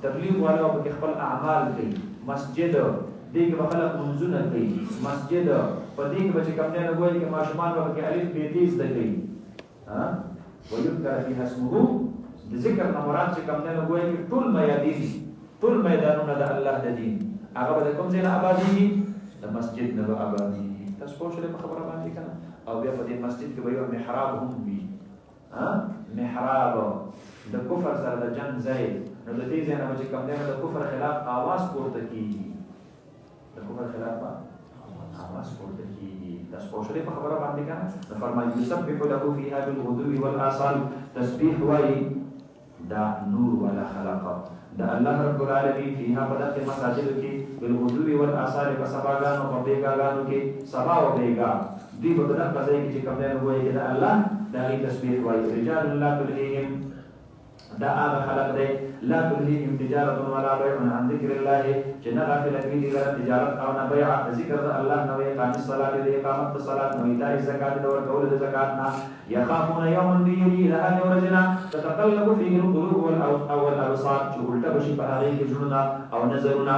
تبلیغ والا به پکې خپل اعمال کوي. مسجد دې کې به خلک منځونه کوي. مسجد په دې کې به چې کوم دی نو ګویا کې ماشومان به پکې الف ب ت زده کوي. ویذکر فیها اسمه د ذکر نه مراد چې کوم دی نو ګویا کې ټول میادین، ټول میدانونه د الله د دین هغه به د کوم ځای نه ابادېږي؟ د مسجد نه به ابادېږي. تاسو پوه شولئ په خبره باندې که نه؟ او بیا په دې مسجد کې به یو محراب هم وي. محراب د کفر سره د جنګ ځای. نو د دې ځای نه به چې کوم دی نو د کفر خلاف آواز پورته کېږي. د کفر خلاف به آواز پورته کېږي. تاسو پوه شولئ په خبره باندې که نه؟ نو فرمایي یسبح له فیها بالغدو والآصال. تسبیح وایي دا نور والا خلق دا الله رب العالمین فیها په دغې مساجدو کې بالغدو والآصال په سباګانو په بیګاګانو کې سبا او بیګا دوی به په دغه ځای کې چې کوم دی نو ګویا کې د الله د هغې تسبیح وایي. رجال لا تلهیهم دا هغه خلق دی لا تلهیهم تجارت ولا بیع عن ذکر الله چې نه غافله کوي دي لره تجارت او نه بیع د ذکر د الله نه. اقام الصلات د اقامت د صلات نه، ایتاء الزکات د ورکولو د زکات نه. یخافون یوما دیږي د هغې ورځې نه تتقلب فیه القلوب والابصار چې الټه به شي په هغې کې زړونه او نظرونه.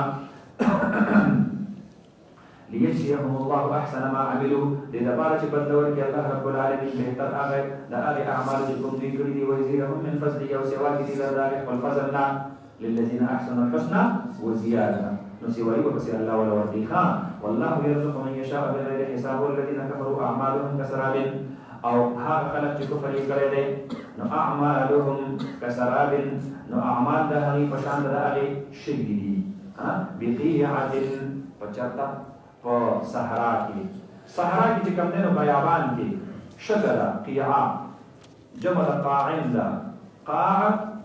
لیجزیهم الله احسن ما عملوا دې دپاره چې بدله ورکړي الله رب العالمین بهتر هغه د هغې اعمالو چې کوم دوی کړي دي. ویزیدهم من فضله او سوا کړي لره د هغې خپل فضل نه. للذین احسنوا الحسنى وزیاده. نو سوایي به پسې الله وله ورکړي. والله یرزق من یشاء بغیر حساب. والذین کفروا اعمالهم کسراب. او هغه خلک چې کفر یې کړی دی نو اعمالهم کسراب. نو اعمال د هغې په شان د هغې شګې دي. بقیعة په چرته په صحرا کې. صحرا کې چې کوم دی نو بیابان کې شګه ده. قیعه جمع د قاعن ده. قاع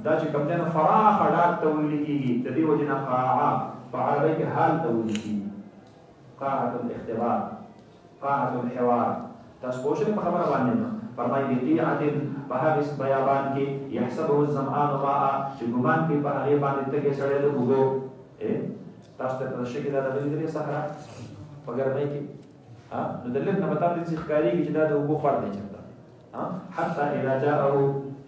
دا چې کوم دی نو فراخه ډاګ ته ویل کېږي. د دې وجې نه قاعه په عربۍ کې حال ته ویل کېږي. قاعة الاختبار، قاعة الحوار. تاسو پوه شئ په خبره باندې نو فرمایي بقیعة په هغې بیابان کې یحسبه الظمآن ماء چې ګمان کوي په هغې باندې تږی سړی د اوبو. تاسو ته د شګې دا دغلي دی صحرا په ګرمۍ کې نو د لږ نه به تاسو داسې ښکارېږي چې دا د اوبو خور دی چېرته. حتی اذا جاءه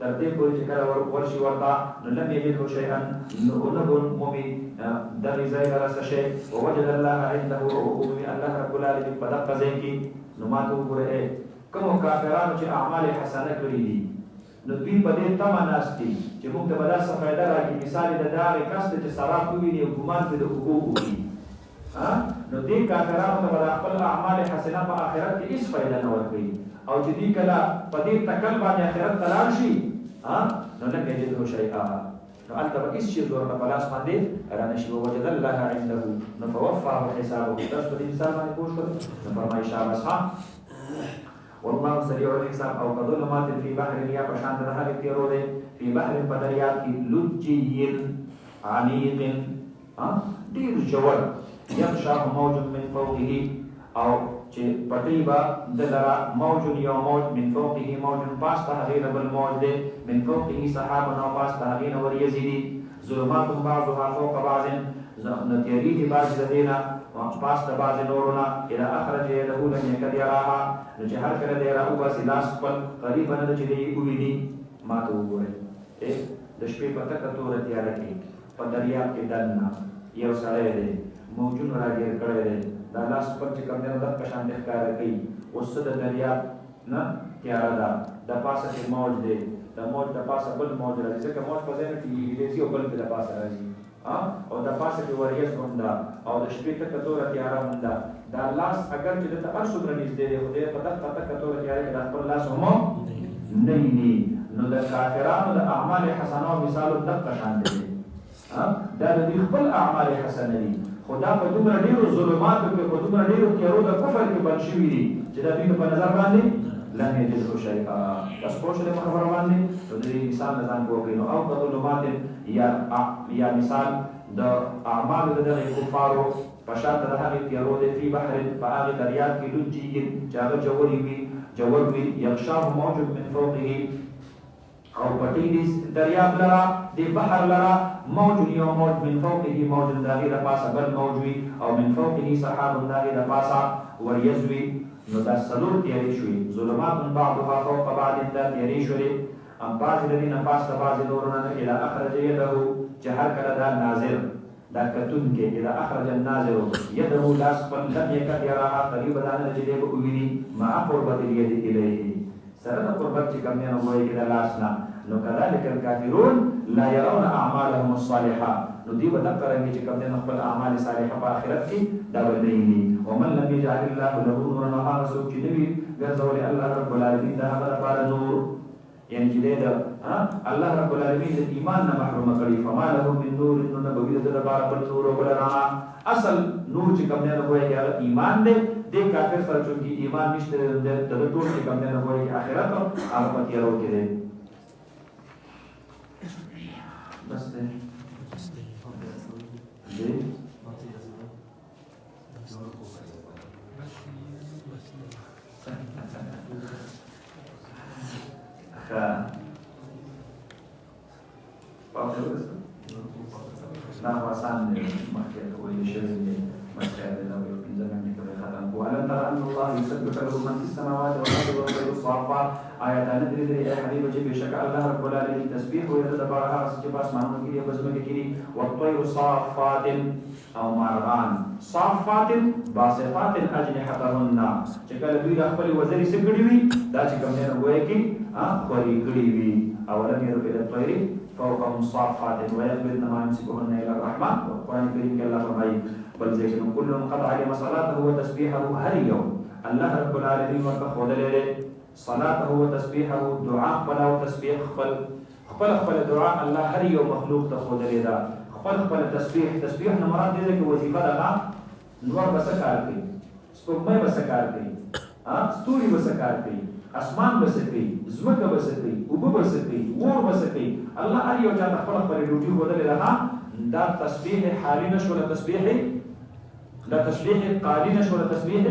تر دې پورې چې کله ورشي ورته نو لم یجده شیئا نو ونه به مومي دغې ځای لره څه شی. ووجد الله عنده او ومومي الله رب العالمین په دغه ځای کې. نو ما ته وګوره کومو کافرانو چې اعمال حسنه کړي دي نو دوی په دې تمه ناست دي چې موږ ته به داسې فایده راکړي. مثال یې د هغې کس دی چې سراب وویني او ګمان پرې د اوبو وکړي. نو دې کافرانو ته به د خپل اعمال حسنه په آخرت کې هېڅ فایده نه ورکوي. او چې دوی کله په دې تکل باندې آخرت ته لاړ شي نو لم یجده شیئا. نو هلته به هېڅ شي ورته په لاس باندې رانشي. ووجد الله عنده نو فوفاه حسابه. تاسو په دې مثال باندې پوه شول؟ نو فرمایي شاباس والله سریع الحساب. او کظلمات فی بحر یا په شان د هغې تېرو دی فی بحر په دریاب کې لجي عمیق ډېر ژور یغشاه موج من فوقه او چې پټي به د لرا موج یو موج من فوقه موج پاس ته هغې نه بل موج دی من فوقه سحاب او پاس ته هغې نه وریځې دي ظلمات بعضها فوق بعض نو تیرې دي بعض د دې نه پاس ته بعض نورو نه اذا اخرج يده لم يكد يراها نو چې هر کله دی راوباسي لاس خپل قریبه نه ده چې دی وویني ما ته وګورئ د شپې په تکه توره تیاره کې په دریاب کې دننه یو سړی دی موجونه راګیر کړی دی دا لاس خپل چې کوم دی نو دغه شان ښکاره کوي اوس څه د دریاب نه تیاره ده د پاسه کې موج دی د موج د پاسه بل موج راځي ځکه موج په ځای نه ټینګېږي او بل پې د پاسه راځي او د پاسه کې وریځ هم ده او د شپې تکه توره تیاره هم ده دا لاس اگر چې دته هر څومره نږدې دی خو دی په دغه تکه توره تیاره کې د خپل لاس هم نه ویني نو د کافرانو د اعمال حسنه مثال دغه شان دی دا د دوی خپل اعمال حسنه دي خو دا په دومره ډېرو ظلماتو کې په دومره ډېرو تیارو د کفر کې بند شوي دي چې دا دوی په نظر باندې لم یجده شیئا تاسو پوه شئ په خبره باندې نو د دې مثال نه ځان پوه کړئ نو او که ظلمات یا مثال د اعمالو د دغې کفارو په شاته د هغې تیارو دی فی بحر په هغې دریاب کې لجي چې هغه جوړ وي یغشاه موج من فوقه او پټی دي دریاب لرا دی بحر لرا موج یو موج من فوقه موج داغی د پاسه بل موج وي او من فوقه سحاب داغی د پاسه وریځ وي نو دا څلور تیارې شوي ظلمات بعضها فوق بعض دا تیارې شولې بعضې د دې نه پاسته بعضې نورونه نه اذا اخرج یده چې هر کله دا ناظر دا کتونکی اذا اخرج الناظر یده لاس خپل لم یکد یراها قریبه دا نه چې دی به وویني مع قربت الید الیه سره د قربت چې کوم دی نو ګویا کې د لاس نه نو كذلك الكافرون لا يرون اعمالهم الصالحه نو دی به دغه رنګ چې کوم دی خپل اعمال صالحه په آخرت کې دا ودرېږي ومن لم يجعل الله له نورا هغه څوک چې نه وي ګرځولی الله رب العالمین د هغه لپاره نور یعنی چې دی د الله رب العالمین د ایمان نه محرومه کړي فما له من نور نو نه به وي د ده لپاره بل نور او بله رڼا اصل نور چې کوم دی نو ګویا کې هغه ایمان دی دې کافر سره چونکې ایمان نشته د ده ټول چې کوم دی نو ګویا کې آخرت هغه په تیارو کې دی بس ده ليه؟ وألم تر أن الله يسبح له من في السماوات والأرض والطير الصافات آيات ندري دري أي حبيب جبي شكا الله رب العالمين تسبيح ويتدبرها سجبا اسمعون كيري بزمك كيري والطير صافات أو مارغان صافات باسقات أجنحتهن چکل دوی د خپل وزري سګړي وي دا چې کوم نه وایي کی خوري کړي وي اولم يروا الى الطير فوقهم صافات ويقبضن ما يمسكهن الى الرحمن والقران الكريم کې الله فرمایي بل ذكر كل قد علم صلاته وتسبيحه هر يوم الله رب العالمين ورته له صلاته وتسبيحه دعاء ولا تسبيح خپل دعاء الله هر يوم مخلوق ته خوده دا خپل تسبيح نه مراد دې کې وظیفه ده نور بسکار کوي سپوږمۍ بسکار کوي ستوري بسکار کوي اسمان بسکي زمکه بسکي اوبه بسکي ور بسکي الله هر یو چا خپل ډیوټي خوده له دا تسبيح حالي نشو ولا تسبيح لا تسبيح قالي نشو ولا تسبيح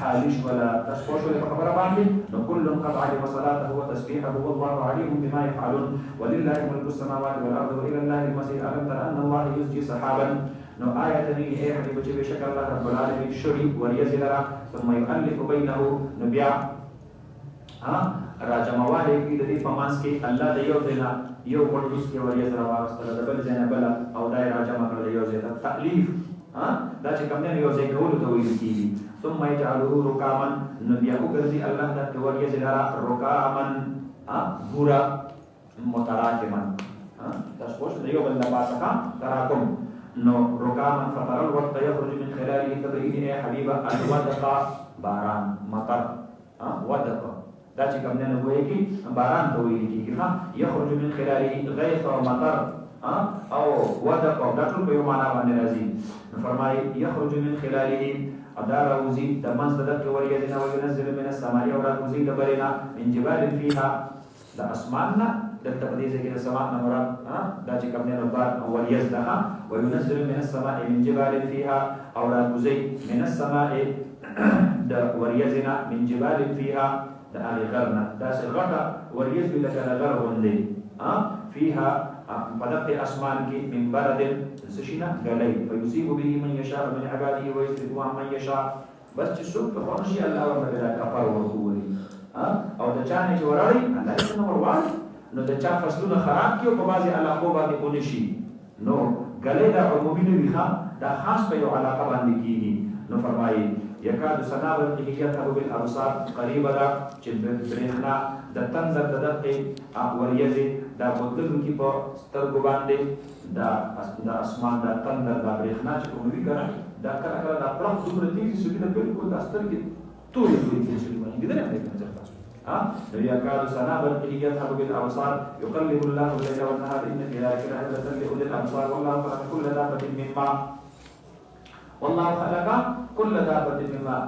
حالي ولا تسبيح ولا خبر باندې نو كل قد علم صلاته وتسبيحه والله عليم بما يفعلون ولله ملك السماوات والارض والى الله المصير الم تر ان الله يزجي سحابا نو آیت دی اے حبیب چې بشک الله رب العالمین شری وریزلرا ثم يؤلف بينه نبيا راجمواله کې د دې پمانس کې الله د یو ځنا یو وړوس کې وریزرا واستل د بل ځنا بل او دای راجم کړل یو ځای تألیف دا چې کوم نه یو ځای کول ته ویل کیږي ثم يجعله ركاما نبيا وګرځي الله د وریزلرا ركاما غورا متراکما تاسو پوښتنه د یو بل د پاسه تراکم نو ركاما فترى الوقت يخرج من خلاله كبرين يا حبيبه الودق باران مطر ودق دا چې کوم نه وایي کی باران ته ویل کیږي يخرج من خلاله غيث ومطر او ودق دا ټول په یو معنا باندې راځي فرمایي يخرج من خلاله ادار وزي د منځ د دغه وریځ نه وينزل من السماء او راځي د برینا من جبال فيها د اسمان نه دلته په دې ځای کې د سما نه مراد دا چې کوم نه بار ولیز ده وينزل من السماء من جبال فيها او لا تزي من السماء د وریزنا من جبال فيها د هغه غرنا دا چې غټه وریز بل کله غر وندي فيها بدق اسمان کې من برد سشنا غلي فيصيب به من يشاء من عباده ويصرف عن من يشاء بس چې څوک په خورشي الله ورته کفر ورکوي او د چا نه جوړاړي الله دې نو ورواړي نو د چا فصلونه خراب کیو په بازي علاقو باندې اونې شي نو غلې دا عمومي نه وي دا خاص په یو علاقه باندې کیږي نو فرمایي یکاد سنا برقه یذهب بالابصار قریب دا چې برېښنا د تندر د دقه وریځي دا بدلون کی په سترګو باندې دا اسمان دا تندر دا برېښنا چې کوم وی کړه دا کله کله دا پرم دومره تیزی چې دا بالکل د سترګې ټولې چې باندې دغه نه کوي نو یکاد سنا برقه یذهب بالابصار يقلب الله الليل والنهار ان في ذلك لعبرة لأولي الابصار والله خلق كل دابة من ماء والله خلق كل دابة من ماء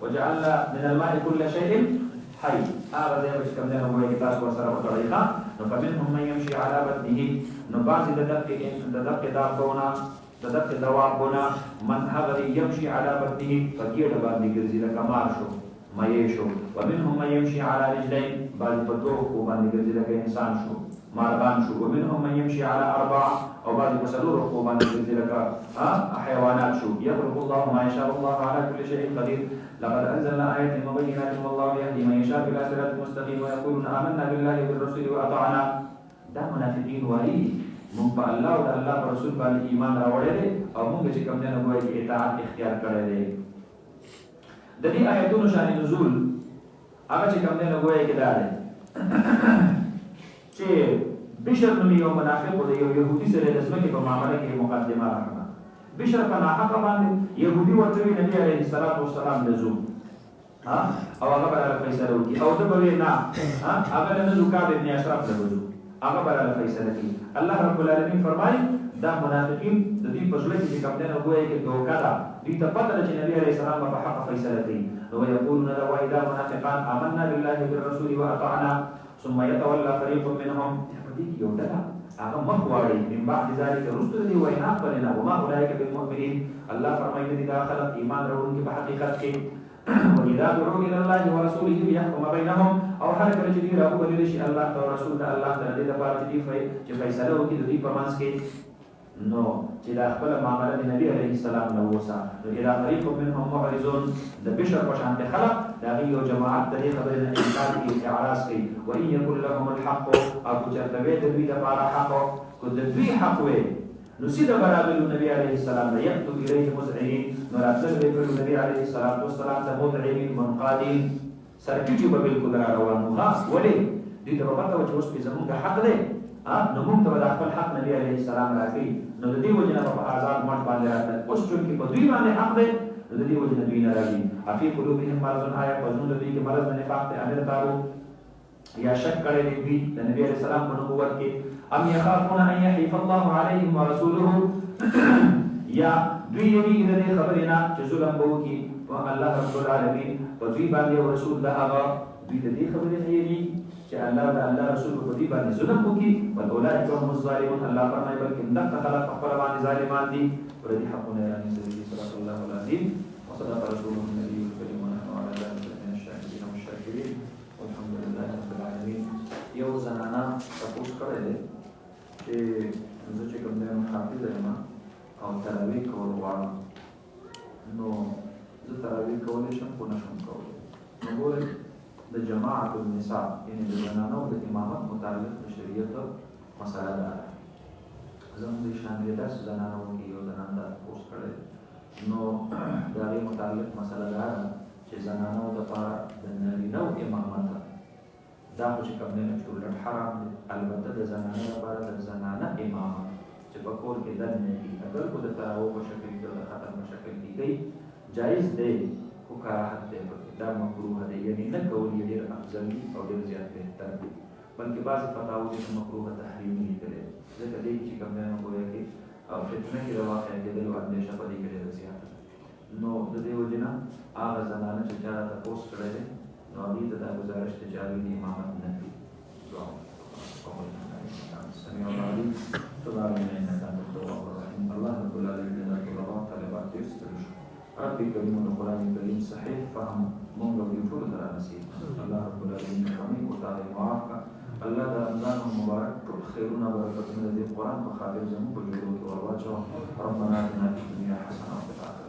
وجعلنا من الماء كل شيء حي هذا زي ما كم لنا هو كتاب وسر وطريقة فمنهم من يمشي على بطنه نباز ددق دابونا ددق دوابونا من هغر يمشي على بطنه فكير بعد جزي لك مارشو ما يشو ومنهم من يمشي على رجلين بعد فتوه وبعد جزي لك إنسان شو مارغان شو ومنهم من يمشي على أربعة أو بعد مسلور وبعد جزي لك حيوانات شو يخلق الله ما يشاء الله على كل شيء قدير لقد أنزلنا آيات مبينات والله يهدي من يشاء إلى صراط مستقيم ويقولون آمنا بالله وبالرسول وأطعنا دا منافقين وایي مونږ په الله او د الله پر رسول باندې ایمان راوړی دی او مونږ چې کوم نه وایي چې اطاعت اختیار کړی دی د دې آیاتونو شان نزول هغه چې کوم نه وایي کې دا دی چې بشر نو یو منافق او یو يهودي سره د ځمکې په معاملې کې مقدمه راکړه بشر په ناحقه باندې يهودي ورته نبی عليه الصلاه والسلام لزوم او هغه به فیصله وکړي او ته به نه هغه نه زکات ابن اشرف له وجو هغه به فیصله کوي الله رب العالمین فرمایي دا منافقین د دې په ځل کې کوم نه وایي کې دوکا ده دې ته پته ده چې نبی عليه السلام په حق فیصله کوي نو یقولون لا واذا منافقان آمنا بالله وبالرسول واطعنا ثم يتولى فريق منهم دې یو ډله هغه مخواړي من بعد ذلك رسل دي وینا کړنه وما اولئک بالمؤمنین الله فرمایي دې دا خلق ایمان وروړي په حقیقت کې وإذا دعوا إلى الله ورسوله ليحكم بينهم أو هر کله چې دی راو بلل شي الله او رسول د الله د دې لپاره چې فیصله وکړي د دې په منځ کې نو چې دا خپل معاملې د نبی عليه السلام نو وسه نو اذا فريق منهم معرضون د بشر په شان خلق دا یو جماعت د دې خبرې نه انکار کوي اعراض کوي وان يكن لهم الحق او چرته د دې لپاره حق کو د دې حق وي نو سیده برابر نبی علیه السلام نه یكتب الیه مذعنین نو راتل به نبی علیه السلام ته مذعنین منقادین سرکیږي به بالکل روانو ها ولی دې ته په پته و چې اوس په زمونږ حق دی نو موږ ته د خپل حق نبی علیه السلام راکړي نو د دې وجه نه په آزاد مټ باندې راځي اوس چې په دوی باندې حق دی نو د دې وجه نه دوی نه راځي افی قلوبهم مرض آیا پزون د دې کې مرض نه نفاق ته امر تارو یا شک کړي دي د نبی علیه السلام په نبوت کې ام يخافون ان يحيف الله عليهم ورسوله یا دوی یې د دې خبرې نه چې ظلم وکړي او الله رب العالمین په دوی باندې او رسول ده هغه دوی د دې خبرې نه یې چې الله د الله رسول په دې باندې ظلم وکړي بل اولئک هم الظالمون الله فرمایي بلکې دغه خلق خپل باندې ظالمان دي پر دې حقونه یې نبی صلی الله علیه وصدق رسوله النبي الكريم ونحن على ذلك من الشاهدين والشاكرين والحمد لله رب العالمين یو زنانه تاسو کړی دی چې زه چې کوم ځای حافظ یم او تراویح کول غواړم نو زه تراویح کولی شم خو نشم کولی نو ګورئ د جماعت النساء یعنې د زنانو د امامت متعلق د شریعت مسله ده زموږ د شانګې داسې زنانو کې یو زنان دا تپوس کړی نو د هغې متعلق مسله دا ده چې زنانو دپاره د نارینو امامت دا خو چې کوم دی نه چولټ حرام دی البته د زنانه لپاره د زنانه امامه چې په کور کې دننه کي اگر خو د تراوح په شکل کې د ختم په شکل کې کوي جایز دی خو کراهت دی دا مکروه دی یعنې نه کول یې ډېر افضل دي او ډېر زیات بهتر دي بلکې بعضې فتاوو چې مکروه تحریمي لیکلی ځکه دې کې چې کوم دی نه ګویا کې او فتنه کې د واقع کېدلو اندېشه په دې کې ډېره زیاته نو د دې وجې نه هغه زنانه چې چا راته پوسټ کړی دی نو هغوی ته دا ګزارش دی چې هغوی د امامت نه کوي السميع العليم تب علينا انك انت التواب الرحيم. الله رب العالمين لنا طلبات طلبات يسترش ربي كريم القرآن الكريم صحيح فهم مونغا بيوتول ترى نسيب. الله رب العالمين كمي وتعالى معافى الله دا رمضان المبارك كل خيرنا بركة من القرآن وخاتم زمو بجلوك والواجه. ربنا آتنا في الدنيا حسنة وفي الآخرة